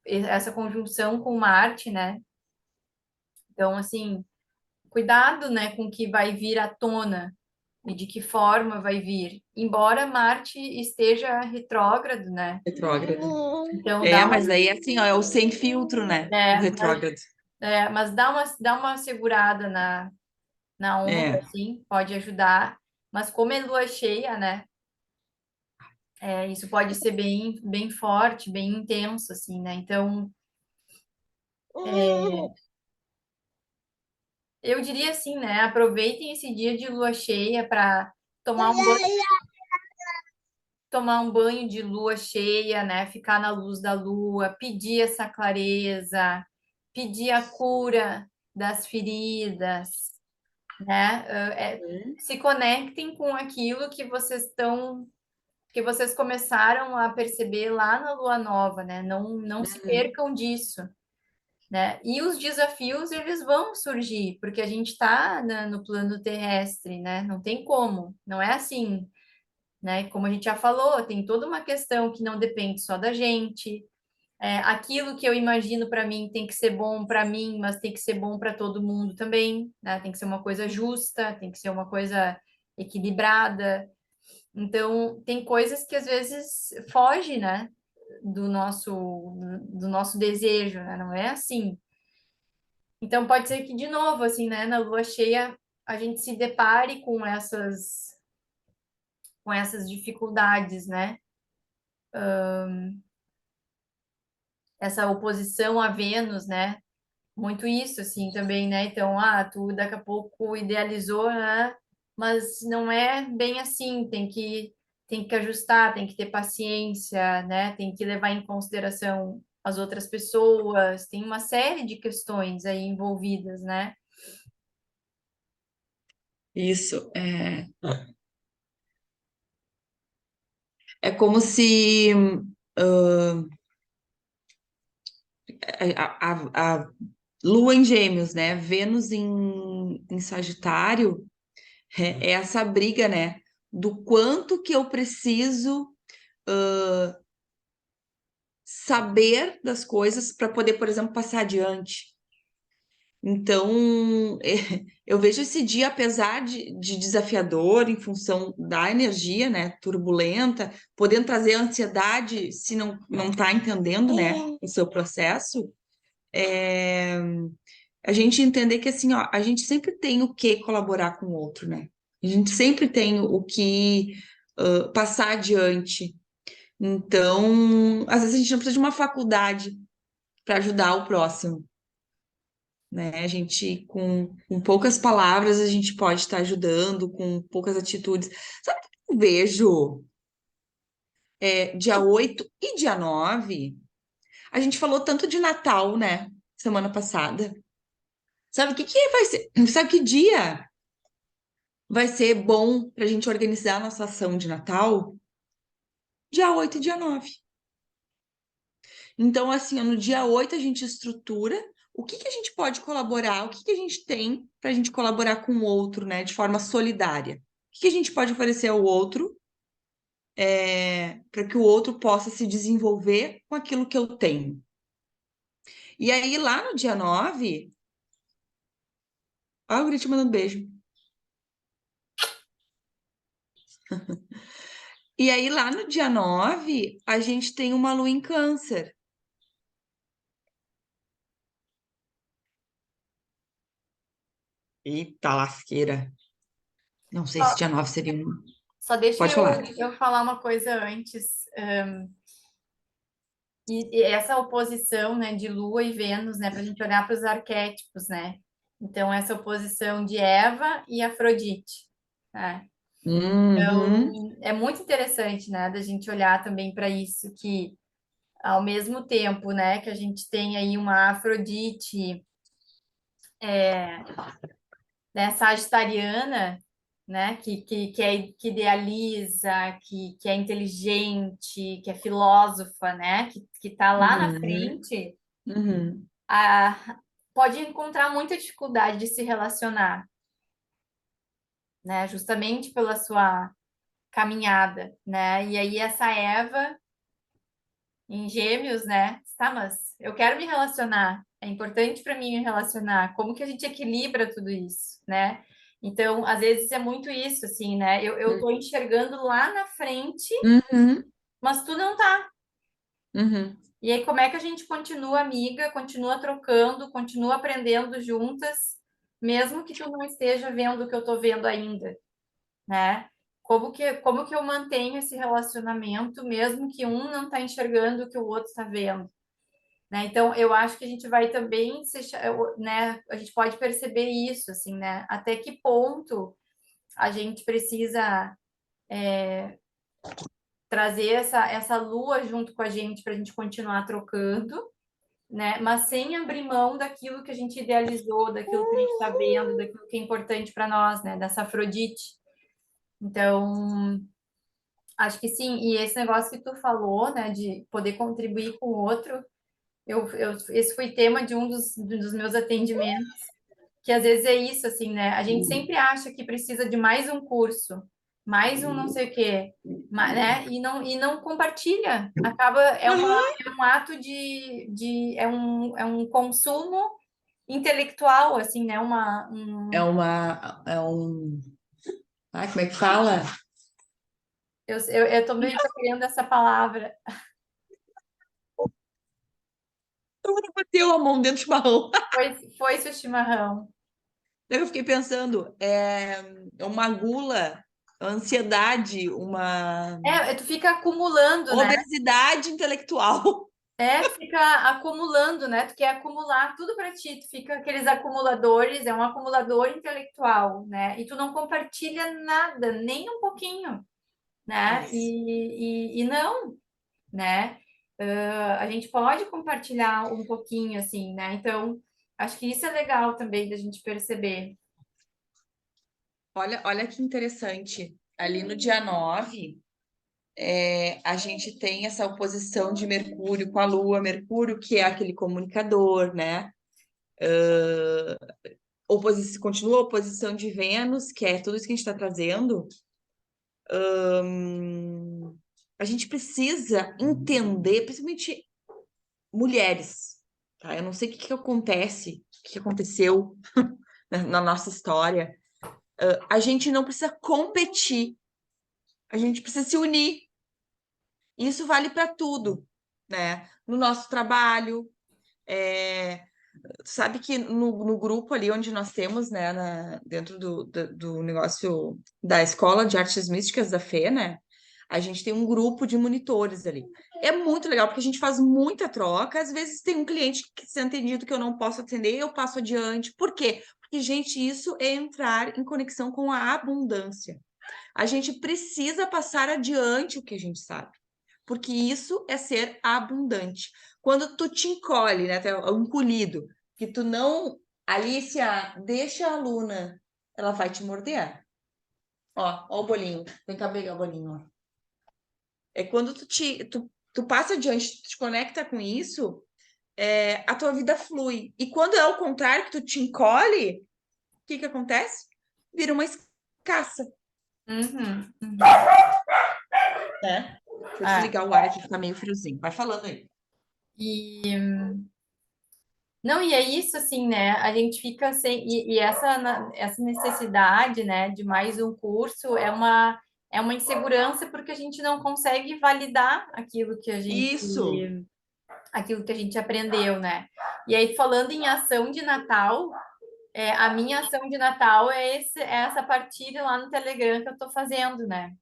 S1: essa conjunção com Marte, né? Então, assim, cuidado, né, com o que vai vir à tona e de que forma vai vir. Embora Marte esteja retrógrado, né?
S2: Retrógrado.
S1: Então,
S2: É, mas daí assim, ó, é o sem filtro, né? O
S1: é, mas,
S2: retrógrado.
S1: mas dá uma segurada na onda,
S2: É.
S1: assim, pode ajudar. Mas como é lua cheia, né? Isso pode ser bem, bem forte, bem intenso, assim, né? Então, eu diria assim, né? Aproveitem esse dia de lua cheia para tomar um banho, tomar um banho de lua cheia, né? Ficar na luz da lua, pedir essa clareza, pedir a cura das feridas, né? Se conectem com aquilo que vocês começaram a perceber lá na lua nova, né? Não se
S2: Uhum.
S1: percam disso. Né? E os desafios, eles vão surgir, porque a gente está no plano terrestre, né? Não tem como, não é assim, né? Como a gente já falou, tem toda uma questão que não depende só da gente. Aquilo que eu imagino para mim tem que ser bom para mim, mas tem que ser bom para todo mundo também, né? Tem que ser uma coisa justa, tem que ser uma coisa equilibrada. Então, tem coisas que às vezes foge, né? Do nosso desejo, né? Não é assim. Então pode ser que, de novo, assim, né, na lua cheia, a gente se depare com essas dificuldades, né? Essa oposição a Vênus, né? Muito isso, assim, também, né? Então, tu daqui a pouco idealizou, né? Mas não é bem assim, tem que ajustar, tem que ter paciência, né? Tem que levar em consideração as outras pessoas, tem uma série de questões aí envolvidas, né?
S2: Isso é como se a Lua em Gêmeos, né? Vênus em Sagitário é essa briga, né? Do quanto que eu preciso saber das coisas para poder, por exemplo, passar adiante. Então, eu vejo esse dia, apesar de desafiador, em função da energia, né, turbulenta, podendo trazer ansiedade se não está entendendo, né, o seu processo, é, a gente entender que, assim, ó, a gente sempre tem o que colaborar com o outro, né? A gente sempre tem o que passar adiante. Então, às vezes a gente não precisa de uma faculdade para ajudar o próximo, né? A gente, com poucas palavras, a gente pode estar ajudando, com poucas atitudes. Sabe o que eu vejo? Dia 8 e dia 9 a gente falou tanto de Natal, né? Semana passada. Sabe o que que vai ser? Sabe que dia vai ser bom para a gente organizar a nossa ação de Natal? Dia 8 e dia 9. Então, assim, ó, no dia 8 a gente estrutura o que que a gente pode colaborar, o que que a gente tem para a gente colaborar com o outro, né, de forma solidária. O que que a gente pode oferecer ao outro, para que o outro possa se desenvolver com aquilo que eu tenho. E aí, lá no dia 9, ó, o Guri te mandando beijo. E aí, lá no dia 9, a gente tem uma lua em Câncer. Eita lasqueira. Não sei se
S1: Só,
S2: dia 9 seria um.
S1: só deixa
S2: Pode falar.
S1: eu falar uma coisa antes. E essa oposição, né, de Lua e Vênus, né, para a gente olhar para os arquétipos, né? Então, essa oposição de Eva e Afrodite, né?
S2: Uhum,
S1: Então, é muito interessante, né, da gente olhar também para isso, que ao mesmo tempo, né, que a gente tem aí uma Afrodite, né, sagitariana, né, que idealiza, que é inteligente, que é filósofa, né, que está lá na
S2: uhum,
S1: frente,
S2: uhum,
S1: pode encontrar muita dificuldade de se relacionar, né, justamente pela sua caminhada, né, e aí essa Eva em Gêmeos, né, tá, mas eu quero me relacionar, é importante para mim me relacionar, como que a gente equilibra tudo isso, né? Então, às vezes é muito isso, assim, né? Eu tô enxergando lá na frente,
S2: uhum,
S1: mas tu não tá.
S2: uhum.
S1: E aí, como é que a gente continua amiga, continua trocando, continua aprendendo juntas, mesmo que tu não esteja vendo o que eu tô vendo ainda, né? Como que eu mantenho esse relacionamento, mesmo que um não tá enxergando o que o outro está vendo, né? Então, eu acho que a gente vai também, né? A gente pode perceber isso, assim, né? Até que ponto a gente precisa trazer essa lua junto com a gente para a gente continuar trocando, né? Mas sem abrir mão daquilo que a gente idealizou, daquilo que a gente está vendo, daquilo que é importante para nós, né? Dessa Afrodite. Então, acho que sim. E esse negócio que tu falou, né? De poder contribuir com o outro, esse foi tema de um dos meus atendimentos, que às vezes é isso, assim, né? A gente sempre acha que precisa de mais um curso, mais um não sei o quê, né? E não compartilha. Acaba,
S2: Aham.
S1: é um ato é um consumo intelectual, assim, né?
S2: É um. Ai, como é que fala?
S1: Eu também estou querendo essa palavra.
S2: Eu bateu a mão dentro do chimarrão.
S1: Foi seu chimarrão.
S2: Daí eu fiquei pensando, uma gula, ansiedade, uma
S1: Tu fica acumulando, né?
S2: obesidade intelectual.
S1: Tu fica acumulando, né? Tu quer acumular tudo para ti, tu fica aqueles acumuladores, é um acumulador intelectual, né? E tu não compartilha nada, nem um pouquinho, né?
S2: Isso.
S1: E não, né? A gente pode compartilhar um pouquinho, assim, né? Então, acho que isso é legal também da gente perceber.
S2: Olha que interessante. Ali no dia 9, a gente tem essa oposição de Mercúrio com a Lua. Mercúrio, que é aquele comunicador, né? Continua a oposição de Vênus, que é tudo isso que a gente está trazendo. A gente precisa entender, principalmente mulheres, tá? Eu não sei o que que acontece, o que aconteceu na nossa história. A gente não precisa competir, a gente precisa se unir. Isso vale para tudo, né? No nosso trabalho, tu sabe que no grupo ali onde nós temos, né, dentro do negócio da Escola de Artes Místicas da Fê, né? A gente tem um grupo de monitores ali. É muito legal, porque a gente faz muita troca. Às vezes tem um cliente que se entendido que eu não posso atender, eu passo adiante. Por quê? Porque, gente, isso é entrar em conexão com a abundância. A gente precisa passar adiante o que a gente sabe, porque isso é ser abundante. Quando tu te encolhe, né, tu é encolhido, que tu não, Alicia, deixa a aluna, ela vai te morder. Ó o bolinho, vem cá pegar o bolinho, ó. É quando tu passa adiante, tu te conecta com isso, a tua vida flui. E quando é o contrário, que tu te encolhe, o que que acontece? Vira uma escassa,
S1: Uhum, uhum.
S2: né? Deixa eu
S1: É.
S2: desligar o ar aqui, que tá meio friozinho. Vai falando aí.
S1: E não, e é isso assim, né? A gente fica sem e essa necessidade, né, de mais um curso é uma insegurança porque a gente não consegue validar
S2: Isso!
S1: aquilo que a gente aprendeu, né? E aí falando em ação de Natal, a minha ação de Natal é essa partilha lá no Telegram que eu tô fazendo, né?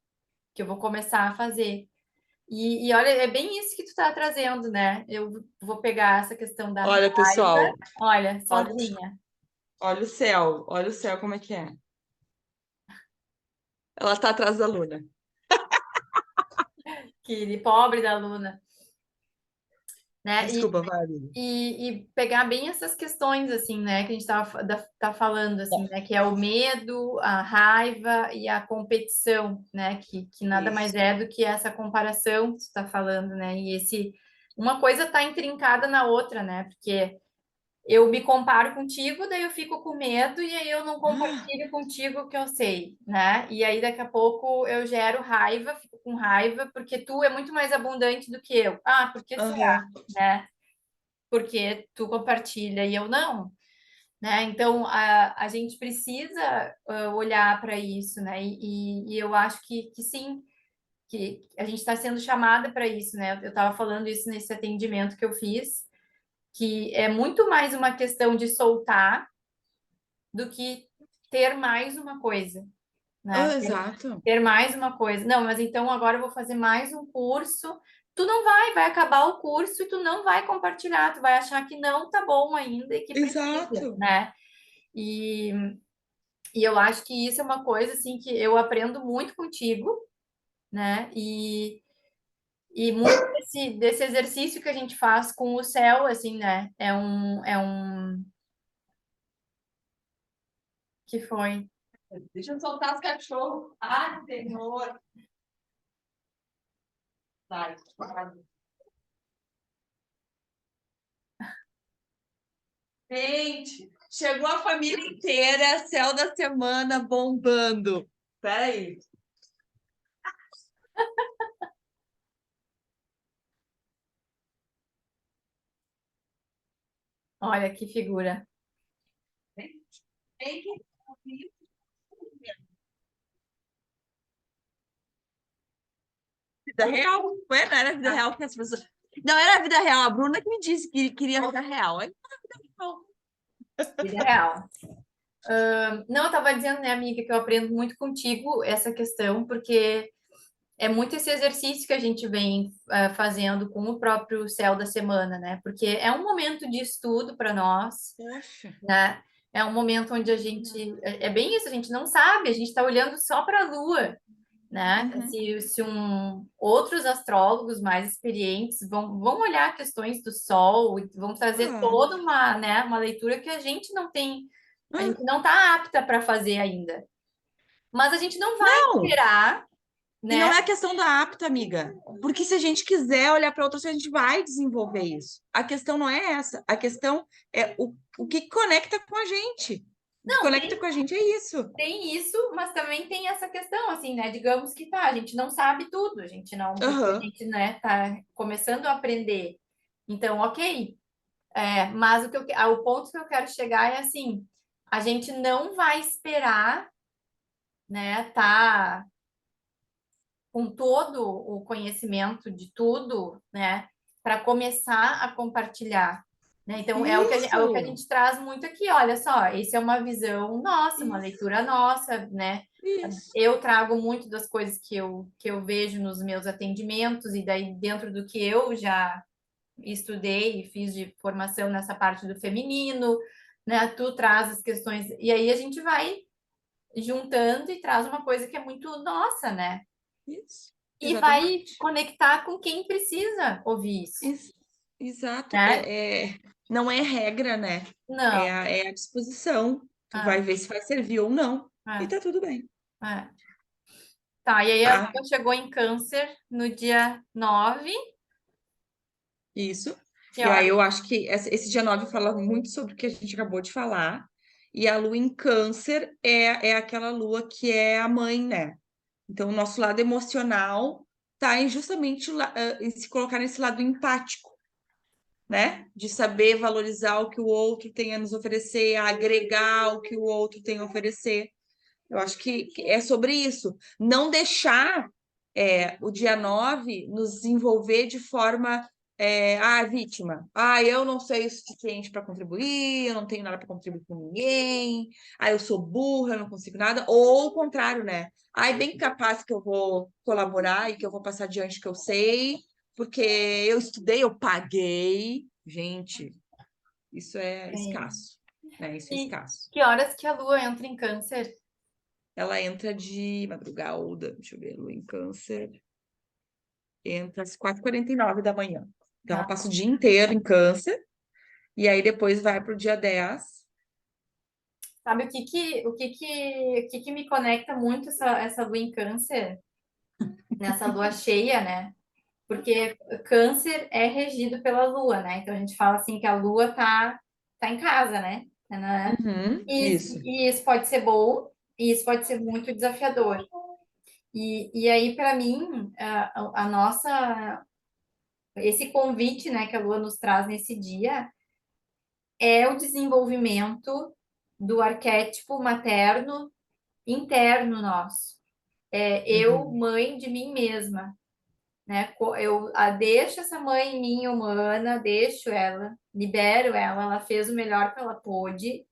S1: Que eu vou começar a fazer. E olha, é bem isso que tu tá trazendo, né? Eu vou pegar essa questão da
S2: Olha, pessoal,
S1: olha,
S2: olha,
S1: sozinha.
S2: olha o céu como é que é. Ela tá atrás da Luna.
S1: Que pobre da Luna, né?
S2: Desculpa, vai, amiga.
S1: E pegar bem essas questões, assim, né? Que a gente tá falando, assim, né? Que é o medo, a raiva e a competição, né? Que nada mais
S2: Isso.
S1: é do que essa comparação que tu tá falando, né? Uma coisa tá intrincada na outra, né? Porque eu me comparo contigo, daí eu fico com medo e aí eu não
S2: Ah,
S1: compartilho contigo o que eu sei, né? E aí daqui a pouco eu gero raiva, fico com raiva, porque tu é muito mais abundante do que eu. Ah, por que será,
S2: aham.
S1: né? Porque tu compartilha e eu não, né? Então a gente precisa olhar para isso, né? E eu acho que sim, que a gente está sendo chamada para isso, né? Eu estava falando isso nesse atendimento que eu fiz, que é muito mais uma questão de soltar do que ter mais uma coisa, né?
S2: Exato.
S1: Ter mais uma coisa. Não, mas então agora eu vou fazer mais um curso. Tu não vai acabar o curso e tu não vai compartilhar, tu vai achar que não tá bom ainda e que precisa,
S2: Exato.
S1: né? E, e eu acho que isso é uma coisa assim que eu aprendo muito contigo, né? E muito desse exercício que a gente faz com o céu, assim, né? Que foi.
S2: Deixa eu soltar os cachorros. Ai, Senhor. Vai. Gente, chegou a família inteira, céu da semana bombando. Peraí.
S1: Olha que figura.
S2: Tem que vida real. Ué, não era vida real que as pessoas. Não era a vida real, a Bruna que me disse que queria a vida real. Aí,
S1: Vida real. Não, eu tava dizendo, né, amiga, que eu aprendo muito contigo essa questão, porque é muito esse exercício que a gente vem fazendo com o próprio céu da semana, né? Porque é um momento de estudo para nós,
S2: poxa.
S1: né? É um momento onde a gente. É bem isso, a gente não sabe, a gente está olhando só para a Lua, né?
S2: Uhum.
S1: Se outros astrólogos mais experientes vão olhar questões do Sol, e vão trazer
S2: Ah,
S1: toda uma, né, uma leitura que a gente não tem, a
S2: ah,
S1: gente não está apta para fazer ainda. Mas a gente não vai
S2: não!
S1: esperar,
S2: E não
S1: né?
S2: é a questão da apta, amiga. Porque se a gente quiser olhar para outras coisas, a gente vai desenvolver isso. A questão não é essa. A questão é o que conecta com a gente. O que
S1: Não,
S2: conecta com a gente é isso.
S1: tem isso, mas também tem essa questão, assim, né? Digamos que tá, a gente não sabe tudo, a gente não, porque a
S2: Aham.
S1: gente, né, tá começando a aprender. Então, ok. Mas o ponto que eu quero chegar é assim, a gente não vai esperar, né, tá com todo o conhecimento de tudo, né, para começar a compartilhar. Né? Então, é o que a
S2: Isso.
S1: gente traz muito aqui. Olha só, essa é uma visão nossa, uma
S2: Isso.
S1: leitura nossa, né?
S2: Isso.
S1: Eu trago muito das coisas que eu vejo nos meus atendimentos, e daí dentro do que eu já estudei e fiz de formação nessa parte do feminino, né? Tu traz as questões, e aí a gente vai juntando e traz uma coisa que é muito nossa, né?
S2: Isso.
S1: E vai
S2: Exatamente.
S1: conectar com quem precisa ouvir isso,
S2: Isso. Exato.
S1: né?
S2: Não é regra, né?
S1: Não,
S2: É a disposição. Tu vai
S1: é,
S2: ver se vai servir ou não. E
S1: é,
S2: tá tudo bem.
S1: é. Tá, e aí a
S2: Tá?
S1: Lua chegou em Câncer no dia 9.
S2: Isso.
S1: Que
S2: E aí
S1: hora?
S2: eu acho que esse dia 9 fala muito sobre o que a gente acabou de falar. E a lua em câncer é aquela lua que é a mãe, né? Então, o nosso lado emocional está em justamente em se colocar nesse lado empático, né? De saber valorizar o que o outro tem a nos oferecer, agregar o que o outro tem a oferecer. Eu acho que é sobre isso. Não deixar o dia 9 nos envolver de forma vítima. Eu não sei o suficiente para contribuir, eu não tenho nada para contribuir com ninguém, eu sou burra, eu não consigo nada. Ou o contrário, né? Bem capaz que eu vou colaborar e que eu vou passar adiante que eu sei, porque eu estudei, eu paguei. Gente, isso é
S1: Sim.
S2: escasso, né? Isso é
S1: E
S2: escasso.
S1: que horas que a Lua entra em Câncer?
S2: Ela entra de madrugada, deixa eu ver, lua em câncer, entra às 4h49 da manhã. Então, ela
S1: Ah,
S2: passa o dia inteiro em câncer, e aí depois vai para o dia 10.
S1: sabe o que que me conecta muito essa Lua em Câncer, nessa Lua cheia, né? Porque Câncer é regido pela Lua, né? Então a gente fala assim que a Lua tá em casa, né?
S2: Uhum, isso.
S1: E isso pode ser bom, e isso pode ser muito desafiador. E aí, para mim, a nossa, esse convite, né, que a Lua nos traz nesse dia é o desenvolvimento do arquétipo materno interno nosso. Eu,
S2: Uhum.
S1: mãe de mim mesma, né? Eu deixo essa mãe em mim humana, deixo ela, libero ela, ela fez o melhor que ela pôde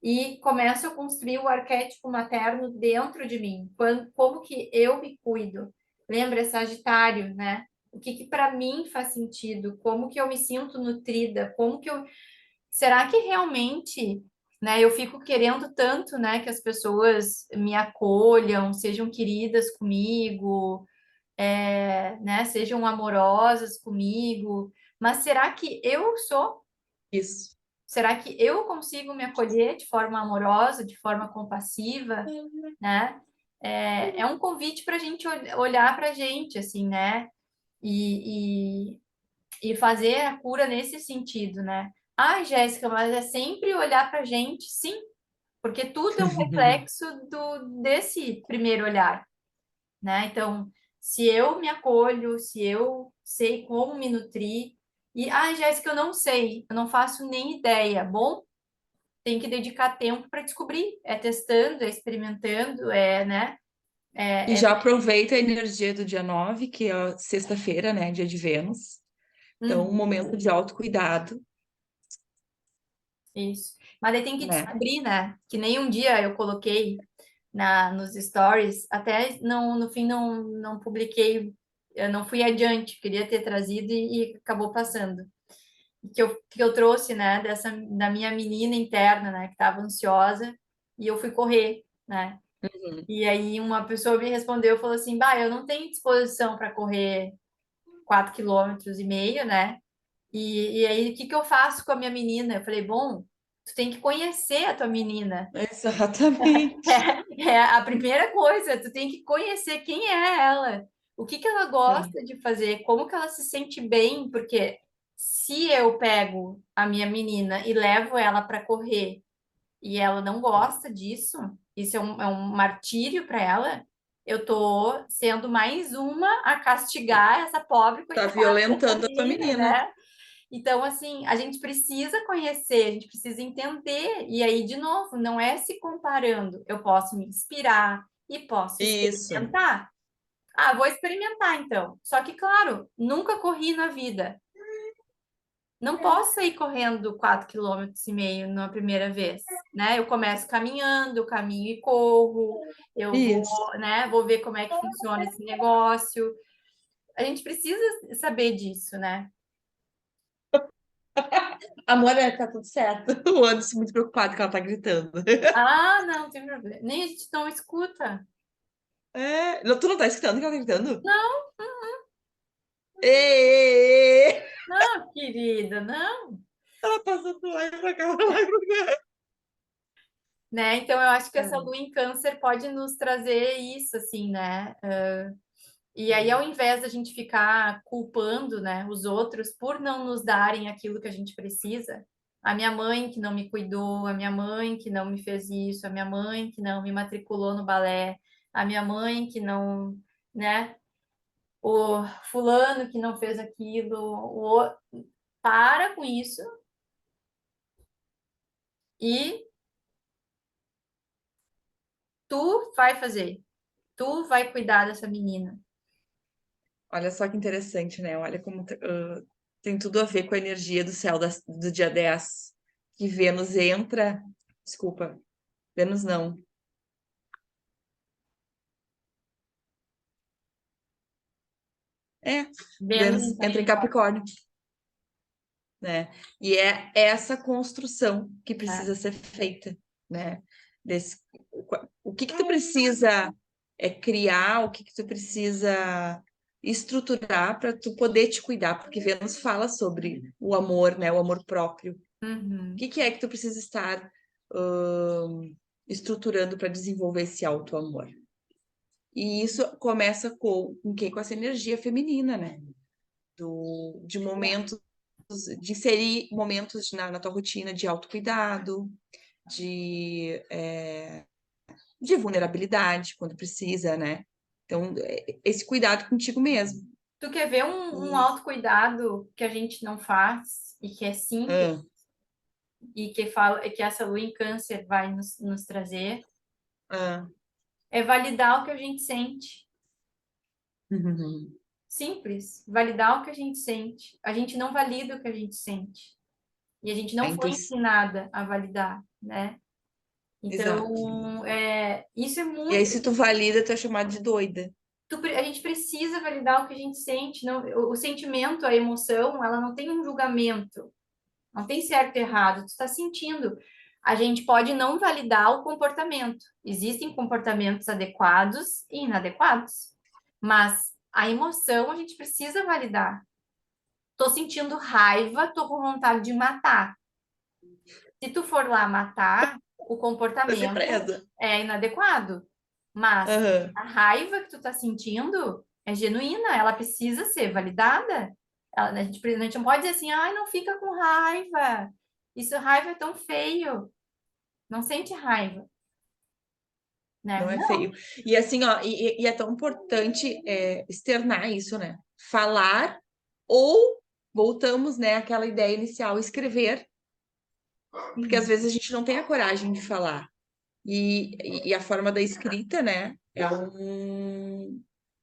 S1: e começo a construir o arquétipo materno dentro de mim. Como que eu me cuido? Lembra Sagitário, né? O que que para mim faz sentido? Como que eu me sinto nutrida? Como que eu será que realmente, né, eu fico querendo tanto, né, que as pessoas me acolham, sejam queridas comigo, né, sejam amorosas comigo, mas será que eu sou?
S2: Isso.
S1: Será que eu consigo me acolher de forma amorosa, de forma compassiva, né? É um convite para a gente olhar para a gente, assim, né? E, e fazer a cura nesse sentido, né? Ai, Jéssica, mas é sempre olhar para a gente, sim, porque tudo é um reflexo desse primeiro olhar, né? Então, se eu me acolho, se eu sei como me nutrir, e, ai, Jéssica, eu não sei, eu não faço nem ideia. Bom, tem que dedicar tempo para descobrir, é testando, é experimentando, né?
S2: E
S1: É, é,
S2: já aproveita a energia do dia 9, que é a sexta-feira, né? Dia de Vênus. Então, um momento de autocuidado,
S1: Isso. Mas daí tem que
S2: né?
S1: descobrir, né? Que nem um dia eu coloquei nos stories, até não, no fim não publiquei, eu não fui adiante, queria ter trazido e acabou passando. Que eu trouxe, né, da minha menina interna, né, que estava ansiosa, e eu fui correr, né?
S2: Uhum.
S1: E aí uma pessoa me respondeu, falou assim, bah, eu não tenho disposição para correr 4,5 km, né? E aí, o que que eu faço com a minha menina? Eu falei, bom, tu tem que conhecer a tua menina.
S2: Exatamente.
S1: É a primeira coisa, tu tem que conhecer quem é ela, o que que ela
S2: É.
S1: gosta de fazer, como que ela se sente bem, porque se eu pego a minha menina e levo ela para correr e ela não gosta disso, isso é um martírio para ela, eu tô sendo mais uma a castigar essa pobre
S2: Tá
S1: coitada dessa
S2: violentando a tua
S1: menina,
S2: menina.
S1: né? Então, assim, a gente precisa conhecer, a gente precisa entender. E aí, de novo, não é se comparando. Eu posso me inspirar e posso
S2: Isso.
S1: experimentar. Ah, vou experimentar então. Só que, claro, nunca corri na vida. Não posso sair correndo 4,5 km na primeira vez, né? Eu começo caminhando, eu caminho e corro, eu vou,
S2: Isso.
S1: né? Vou ver como é que funciona esse negócio. A gente precisa saber disso, né?
S2: Amor, tá tudo certo. O Anderson muito preocupado que ela tá gritando.
S1: Ah, não, tem problema. Nem a gente não escuta.
S2: É, não, tu não tá escutando que ela tá gritando?
S1: Não,
S2: Ê, ê, ê.
S1: não, querida, não.
S2: Ela passou por lá e pra cá, pra lá e pra cá.
S1: Né? Então, eu acho que essa
S2: É.
S1: lua em câncer pode nos trazer isso, assim, né? E aí, ao invés da gente ficar culpando, né, os outros por não nos darem aquilo que a gente precisa, a minha mãe que não me cuidou, a minha mãe que não me fez isso, a minha mãe que não me matriculou no balé, a minha mãe que não, né, o fulano que não fez aquilo, para com isso e tu vai fazer. Tu vai cuidar dessa menina.
S2: Olha só que interessante, né? Olha como tem tudo a ver com a energia do céu do dia 10 que Vênus entra. Desculpa, Vênus não. É,
S1: Vênus em
S2: Vênus entra em
S1: Capricórnio.
S2: Capricórnio, né? E é essa construção que
S1: Né?
S2: precisa ser feita, né? Desse, o que que tu precisa criar, o que que tu precisa estruturar para tu poder te cuidar, porque Vênus fala sobre o amor, né? O amor próprio. O
S1: Uhum.
S2: que que é que tu precisa estar estruturando para desenvolver esse auto-amor? E isso começa com quê? Com essa energia feminina, né? De momentos, de inserir momentos na tua rotina de autocuidado, de, de vulnerabilidade, quando precisa, né? Então, esse cuidado contigo mesmo.
S1: Tu quer ver um
S2: E,
S1: autocuidado que a gente não faz e que é simples
S2: ah,
S1: e que essa lua em câncer vai nos trazer?
S2: ah,
S1: É validar o que a gente sente.
S2: uhum.
S1: Simples. Validar o que a gente sente. A gente não valida o que a gente sente. E a gente
S2: A
S1: não foi
S2: intuição,
S1: ensinada a validar, né?
S2: exato.
S1: Então, isso é
S2: E aí,
S1: muito.
S2: se tu valida, tu é chamada de doida.
S1: A gente precisa validar o que a gente sente. Não, o sentimento, a emoção, ela não tem um julgamento. Não tem certo e errado, tu está sentindo. A gente pode não validar o comportamento. Existem comportamentos adequados e inadequados. Mas a emoção a gente precisa validar. Tô sentindo raiva, tô com vontade de matar. Se tu for lá matar, o
S2: Vai ser
S1: comportamento
S2: presa.
S1: é inadequado. Mas
S2: Aham.
S1: a raiva que tu tá sentindo é genuína, ela precisa ser validada. A gente não pode dizer assim, ai, não fica com raiva. Isso, raiva é tão feio. Não sente raiva, né?
S2: Não é
S1: Não.
S2: feio. E assim, ó, e é tão importante externar isso, né? Falar ou voltamos, né, àquela ideia inicial, escrever, porque às
S1: Uhum.
S2: vezes a gente não tem a coragem de falar. E a forma da escrita, né,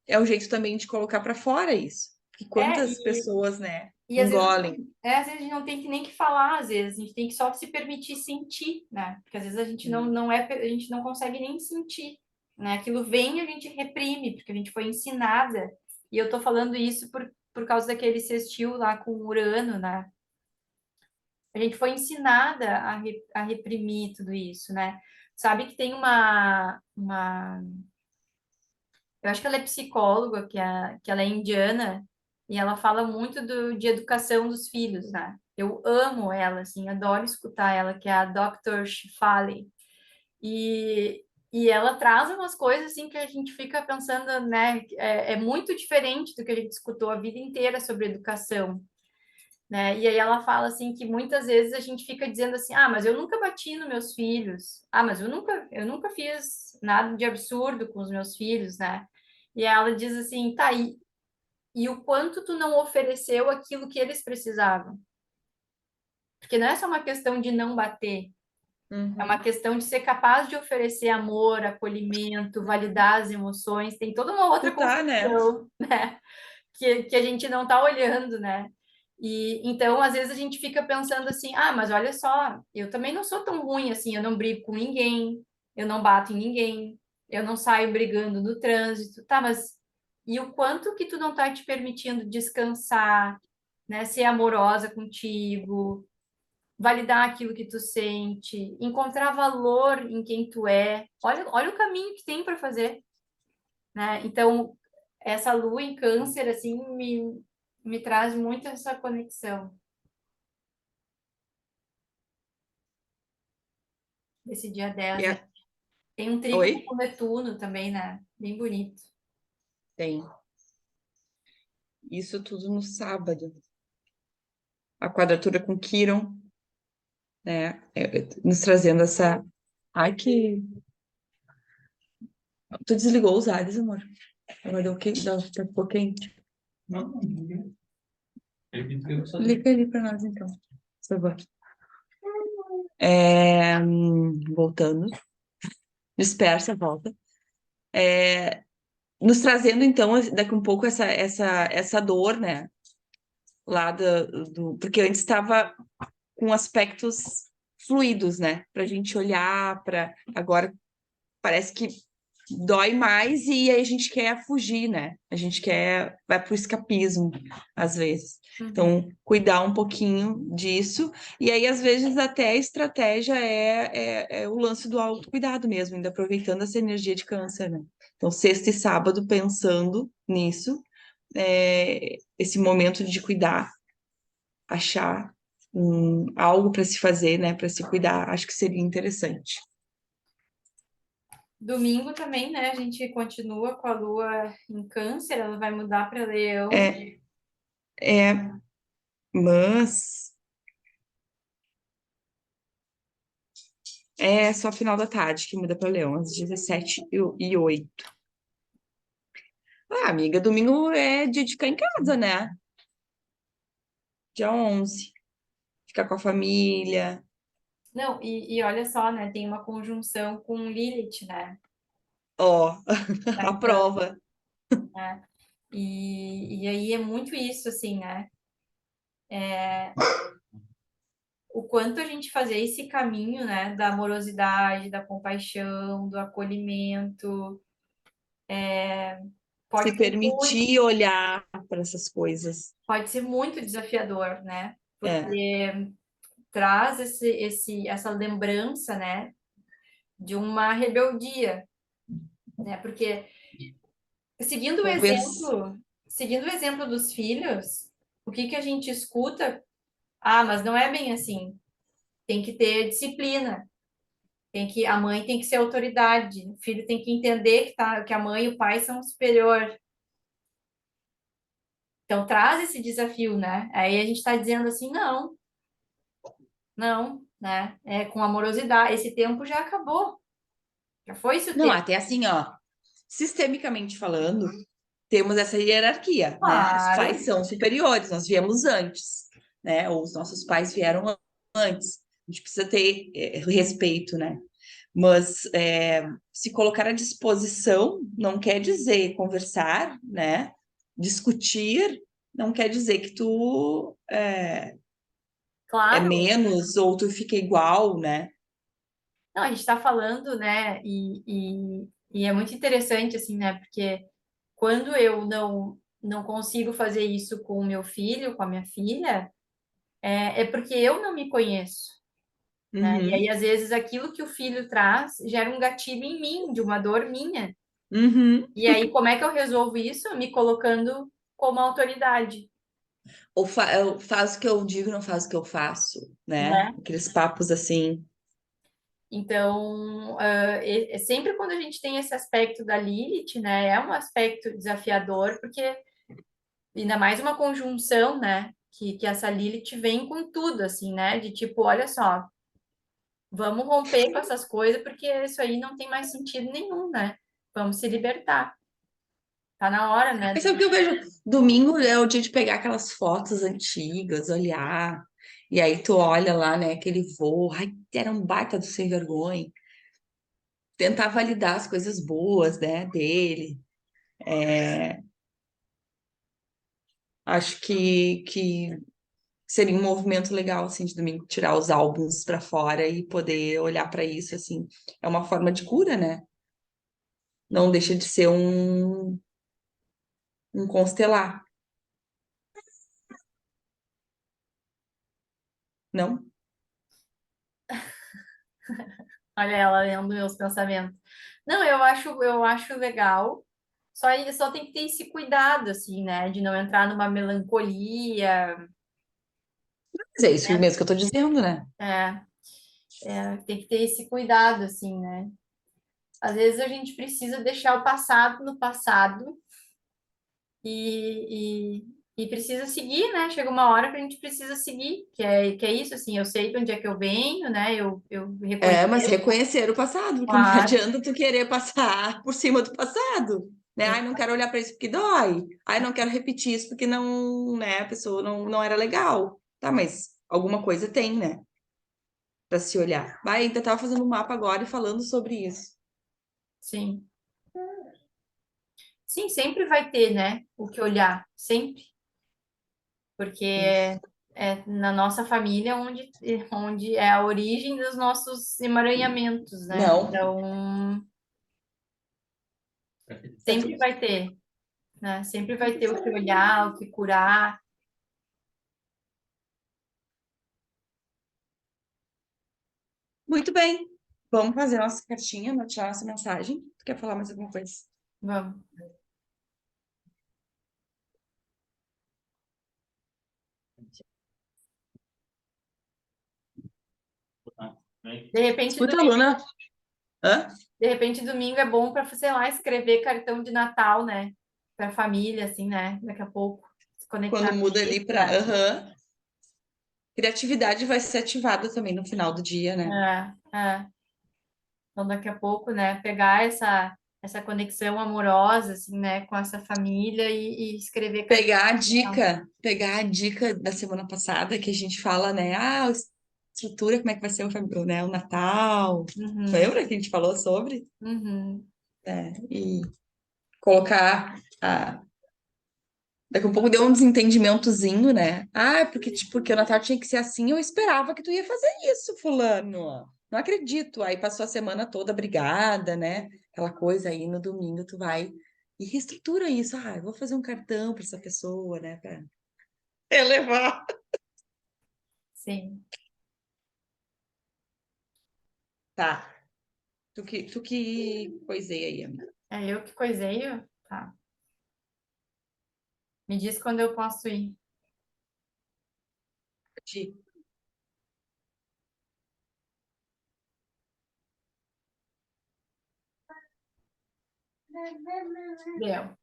S2: é um jeito também de colocar para fora isso. Que
S1: É,
S2: quantas pessoas, né,
S1: e às vezes,
S2: engolem.
S1: às vezes a gente não tem que nem que falar, às vezes, a gente tem que só se permitir sentir, né? Porque às vezes a gente a gente não consegue nem sentir, né? Aquilo vem e a gente reprime, porque a gente foi ensinada. E eu tô falando isso por causa daquele sextil lá com o Urano, né? A gente foi ensinada a reprimir tudo isso, né? Sabe que tem eu acho que ela é psicóloga, que ela é indiana, e ela fala muito de educação dos filhos, né? Eu amo ela, assim, adoro escutar ela, que é a Dr. Shefali. E, e ela traz umas coisas, assim, que a gente fica pensando, né? É muito diferente do que a gente escutou a vida inteira sobre educação, né? E aí ela fala assim que muitas vezes a gente fica dizendo assim: "Ah, mas eu nunca bati nos meus filhos. Ah, mas eu nunca fiz nada de absurdo com os meus filhos, né?" E ela diz assim: "Tá aí, e o quanto tu não ofereceu aquilo que eles precisavam?" Porque não é só uma questão de não bater, é uma
S2: Uhum.
S1: questão de ser capaz de oferecer amor, acolhimento, validar as emoções, tem toda uma outra
S2: Escutar, né?
S1: construção, né? Que a gente não está olhando, né? E então, às vezes, a gente fica pensando assim: ah, mas olha só, eu também não sou tão ruim assim, eu não brigo com ninguém, eu não bato em ninguém, eu não saio brigando no trânsito, tá, mas e o quanto que tu não tá te permitindo descansar, né? Ser amorosa contigo, validar aquilo que tu sente, encontrar valor em quem tu é. Olha o caminho que tem para fazer, né? Então, essa lua em câncer, assim, me traz muito essa conexão. Esse dia
S2: E
S1: 10, né? Tem um trígono
S2: Oi?
S1: com Netuno também, né? Bem bonito.
S2: Tem. Isso tudo no sábado. A quadratura com Quiron, né? Nos trazendo essa. Ai, que. Tu desligou os ares, amor. Agora deu que ficou quente. Não, liga ali para nós, então. Por favor. Voltando. Dispersa, volta. Nos trazendo, então, daqui um pouco essa dor, né? Lá porque antes estava com aspectos fluidos, né? Para a gente olhar, para agora parece que dói mais e aí a gente quer fugir, né? A gente vai pro escapismo, às vezes.
S1: Uhum.
S2: Então, cuidar um pouquinho disso. E aí, às vezes, até a estratégia é o lance do autocuidado mesmo, ainda aproveitando essa energia de câncer, né? Então, sexta e sábado, pensando nisso, esse momento de cuidar, achar algo para se fazer, né? Para se cuidar, acho que seria interessante.
S1: Domingo também, né? A gente continua com a lua em câncer, ela vai mudar para Leão.
S2: É, é, mas é só final da tarde que muda para Leão, às 17h08. Ah, amiga, domingo é dia de ficar em casa, né? Dia 11. Ficar com a família.
S1: Não, e olha só, né? Tem uma conjunção com Lilith, né?
S2: Ó,
S1: Tá
S2: a
S1: em câncer,
S2: prova.
S1: né? E aí é muito isso, assim, né? O quanto a gente fazer esse caminho, né? Da amorosidade, da compaixão, do acolhimento,
S2: Se
S1: pode ser muito,
S2: permitir olhar para essas coisas.
S1: pode ser muito desafiador, né?
S2: É.
S1: Porque traz essa lembrança, né? De uma rebeldia, né? Porque seguindo o
S2: Conversa.
S1: exemplo, seguindo o exemplo dos filhos, o que que a gente escuta? Ah, mas não é bem assim. Tem que ter disciplina. A mãe tem que ser autoridade. O filho tem que entender que a mãe e o pai são superior. Então traz esse desafio, né? Aí a gente está dizendo assim, não, não, né? É com amorosidade. Esse tempo já acabou. Já foi esse o
S2: Não,
S1: tempo.
S2: até assim, ó, sistemicamente falando, temos essa hierarquia, né? Os
S1: Claro.
S2: pais são superiores, nós viemos antes, né? Ou os nossos pais vieram antes. A gente precisa ter respeito, né? Mas se colocar à disposição não quer dizer conversar, né? Discutir, não quer dizer que tu é
S1: Claro,
S2: menos ou tu fica igual, né?
S1: não, a gente está falando, né? E é muito interessante, assim, né? Porque quando eu não consigo fazer isso com o meu filho, com a minha filha, é porque eu não me conheço, né? E aí,
S2: Uhum,
S1: às vezes, aquilo que o filho traz gera um gatilho em mim, de uma dor minha.
S2: uhum.
S1: E aí, como é que eu resolvo isso? Me colocando como autoridade,
S2: Ou eu faço o que eu digo, não faço o que eu faço, né?
S1: né?
S2: Aqueles papos assim.
S1: Então, sempre quando a gente tem esse aspecto da Lilith, né? É um aspecto desafiador, porque ainda mais uma conjunção, né? Que essa Lilith vem com tudo, assim, né? De tipo, olha só, vamos romper com essas coisas, porque isso aí não tem mais sentido nenhum, né? Vamos se libertar. Tá na hora, né?
S2: Mas sabe o que eu vejo? Domingo é o dia de pegar aquelas fotos antigas, olhar. E aí tu olha lá, né, aquele voo. Ai, era um baita do sem vergonha. Tentar validar as coisas boas, né, dele. Acho que seria um movimento legal, assim, de domingo, tirar os álbuns para fora e poder olhar para isso, assim. É uma forma de cura, né? Não deixa de ser um constelar, não?
S1: Olha ela lendo meus pensamentos. Não, eu acho legal. Só tem que ter esse cuidado, assim, né? De não entrar numa melancolia,
S2: Mas é isso
S1: né?
S2: mesmo que eu tô dizendo, né?
S1: É, tem que ter esse cuidado, assim, né? Às vezes a gente precisa deixar o passado no passado e, e precisa seguir, né? Chega uma hora que a gente precisa seguir, que é isso, assim, eu sei de onde é que eu venho, né? Eu
S2: É, mas
S1: reconheço,
S2: reconhecer o passado, porque não
S1: claro,
S2: adianta tu querer passar por cima do passado, né? Ai, não quero olhar para isso porque dói. Ai, não quero repetir isso porque não, né, a pessoa não era legal. Tá, mas alguma coisa tem, né, para se olhar. Vai, ainda tava fazendo um mapa agora e falando sobre isso.
S1: sim. Sim, sempre vai ter, né? O que olhar, sempre. Porque
S2: Isso.
S1: é na nossa família onde é a origem dos nossos emaranhamentos, né?
S2: Não,
S1: Então,
S2: tá tudo.
S1: sempre vai ter, né? Sempre vai ter o que olhar, o que curar.
S2: Muito bem. Vamos fazer nossa cartinha, anotar nossa mensagem. Tu quer falar mais alguma coisa?
S1: Vamos. De repente,
S2: Escuta, Luna. Hã?
S1: de repente, domingo é bom para, sei lá, escrever cartão de Natal, né? Para a família, assim, né? Daqui a pouco, se conectar
S2: Quando
S1: com
S2: muda ali
S1: isso,
S2: para.
S1: né?
S2: Aham. Criatividade vai ser ativada também no final do dia, né?
S1: É. Então, daqui a pouco, né, pegar essa conexão amorosa, assim, né, com essa família e escrever cartão.
S2: Pegar a dica da semana passada que a gente fala, né? Ah, estrutura, como é que vai ser né, o Natal.
S1: Uhum,
S2: Lembra que a gente falou sobre?
S1: uhum,
S2: É, e colocar daqui a pouco deu um desentendimentozinho, né? Ah, porque o Natal tinha que ser assim, eu esperava que tu ia fazer isso, fulano. Não acredito. Aí passou a semana toda brigada, né? Aquela coisa aí no domingo tu vai e reestrutura isso. Ah, eu vou fazer um cartão para essa pessoa, né? Para elevar.
S1: sim.
S2: Tá. Tu que coisei aí, amiga.
S1: É eu que coisei, tá. Me diz quando eu posso ir.
S2: Ti.
S1: Deu.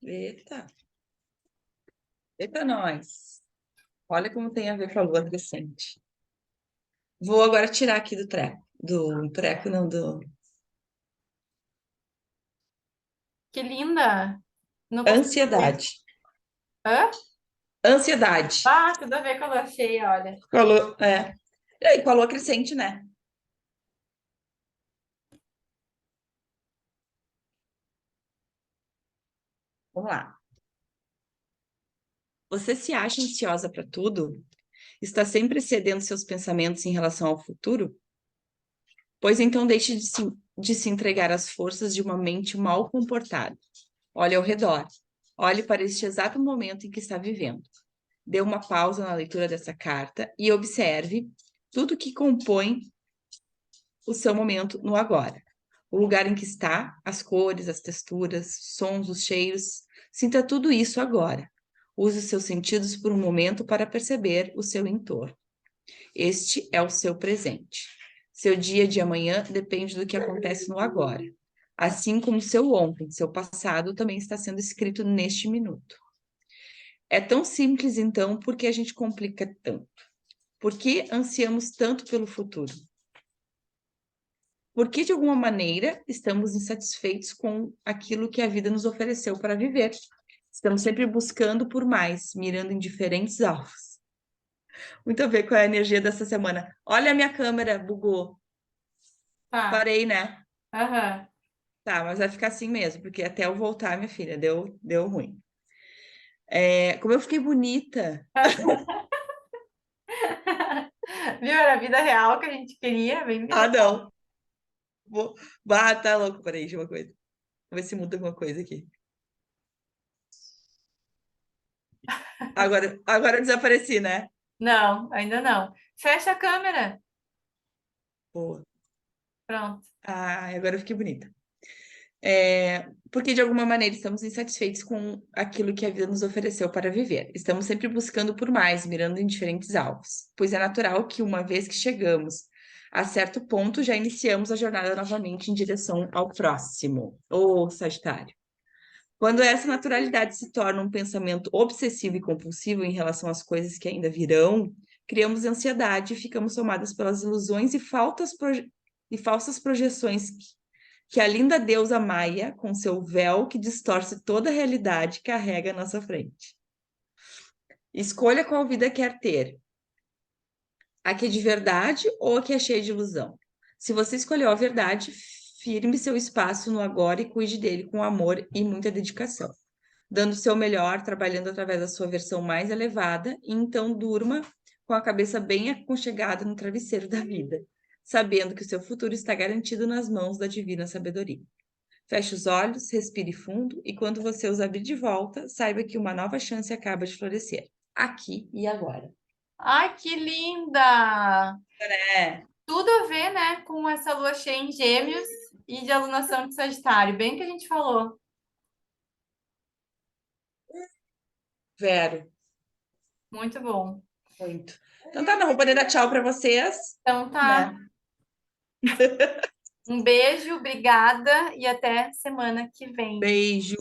S2: Eita, eita, nós. Olha como tem a ver com a lua crescente. Vou agora tirar aqui do treco. Do treco, não, do.
S1: Que linda! Não consigo ver.
S2: Ansiedade.
S1: Hã?
S2: Ansiedade.
S1: Ah, tudo a ver com a lua cheia, olha.
S2: Falou, é. E aí, com a lua crescente, né? Vamos lá. Você se acha ansiosa para tudo? Está sempre excedendo seus pensamentos em relação ao futuro? Pois então deixe de se entregar às forças de uma mente mal comportada. Olhe ao redor. Olhe para este exato momento em que está vivendo. Dê uma pausa na leitura dessa carta e observe tudo que compõe o seu momento no agora. O lugar em que está, as cores, as texturas, os sons, os cheiros. Sinta tudo isso agora. Use os seus sentidos por um momento para perceber o seu entorno. Este é o seu presente. Seu dia de amanhã depende do que acontece no agora. Assim como seu ontem, seu passado também está sendo escrito neste minuto. É tão simples, então, por que a gente complica tanto? Por que ansiamos tanto pelo futuro? Porque, de alguma maneira, estamos insatisfeitos com aquilo que a vida nos ofereceu para viver. Estamos sempre buscando por mais, mirando em diferentes alvos. Muito a ver com a energia dessa semana. Olha a minha câmera, bugou.
S1: Tá.
S2: Parei, né?
S1: Aham.
S2: Tá, mas vai ficar assim mesmo, porque até eu voltar, minha filha, deu ruim. Como eu fiquei bonita.
S1: Viu? Era a vida real que a gente queria, bem vida
S2: Ah,
S1: real.
S2: não. Vou... Bah, tá louco. Peraí, deixa uma coisa. Vou ver se muda alguma coisa aqui. Agora eu desapareci, né?
S1: Não, ainda não. Fecha a câmera.
S2: Boa.
S1: Pronto.
S2: Ah, agora eu fiquei bonita. Porque de alguma maneira estamos insatisfeitos com aquilo que a vida nos ofereceu para viver. Estamos sempre buscando por mais, mirando em diferentes alvos, pois é natural que uma vez que chegamos a certo ponto, já iniciamos a jornada novamente em direção ao próximo, ô Sagitário. Quando essa naturalidade se torna um pensamento obsessivo e compulsivo em relação às coisas que ainda virão, criamos ansiedade e ficamos tomadas pelas ilusões e falsas projeções que a linda deusa Maia, com seu véu que distorce toda a realidade, carrega à nossa frente. Escolha qual vida quer ter: a que é de verdade ou a que é cheia de ilusão. Se você escolheu a verdade, firme seu espaço no agora e cuide dele com amor e muita dedicação, dando o seu melhor, trabalhando através da sua versão mais elevada, e então durma com a cabeça bem aconchegada no travesseiro da vida, sabendo que o seu futuro está garantido nas mãos da divina sabedoria. Feche os olhos, respire fundo e quando você os abrir de volta, saiba que uma nova chance acaba de florescer, aqui e agora.
S1: Ai, que linda!
S2: É,
S1: Tudo a ver, né, com essa lua cheia em Gêmeos e de alunação de Sagitário, bem que a gente falou.
S2: Vero,
S1: Muito bom.
S2: muito. Então tá, não vou poder dar tchau para vocês,
S1: Então tá.
S2: né?
S1: Um beijo, obrigada e até semana que vem.
S2: Beijo.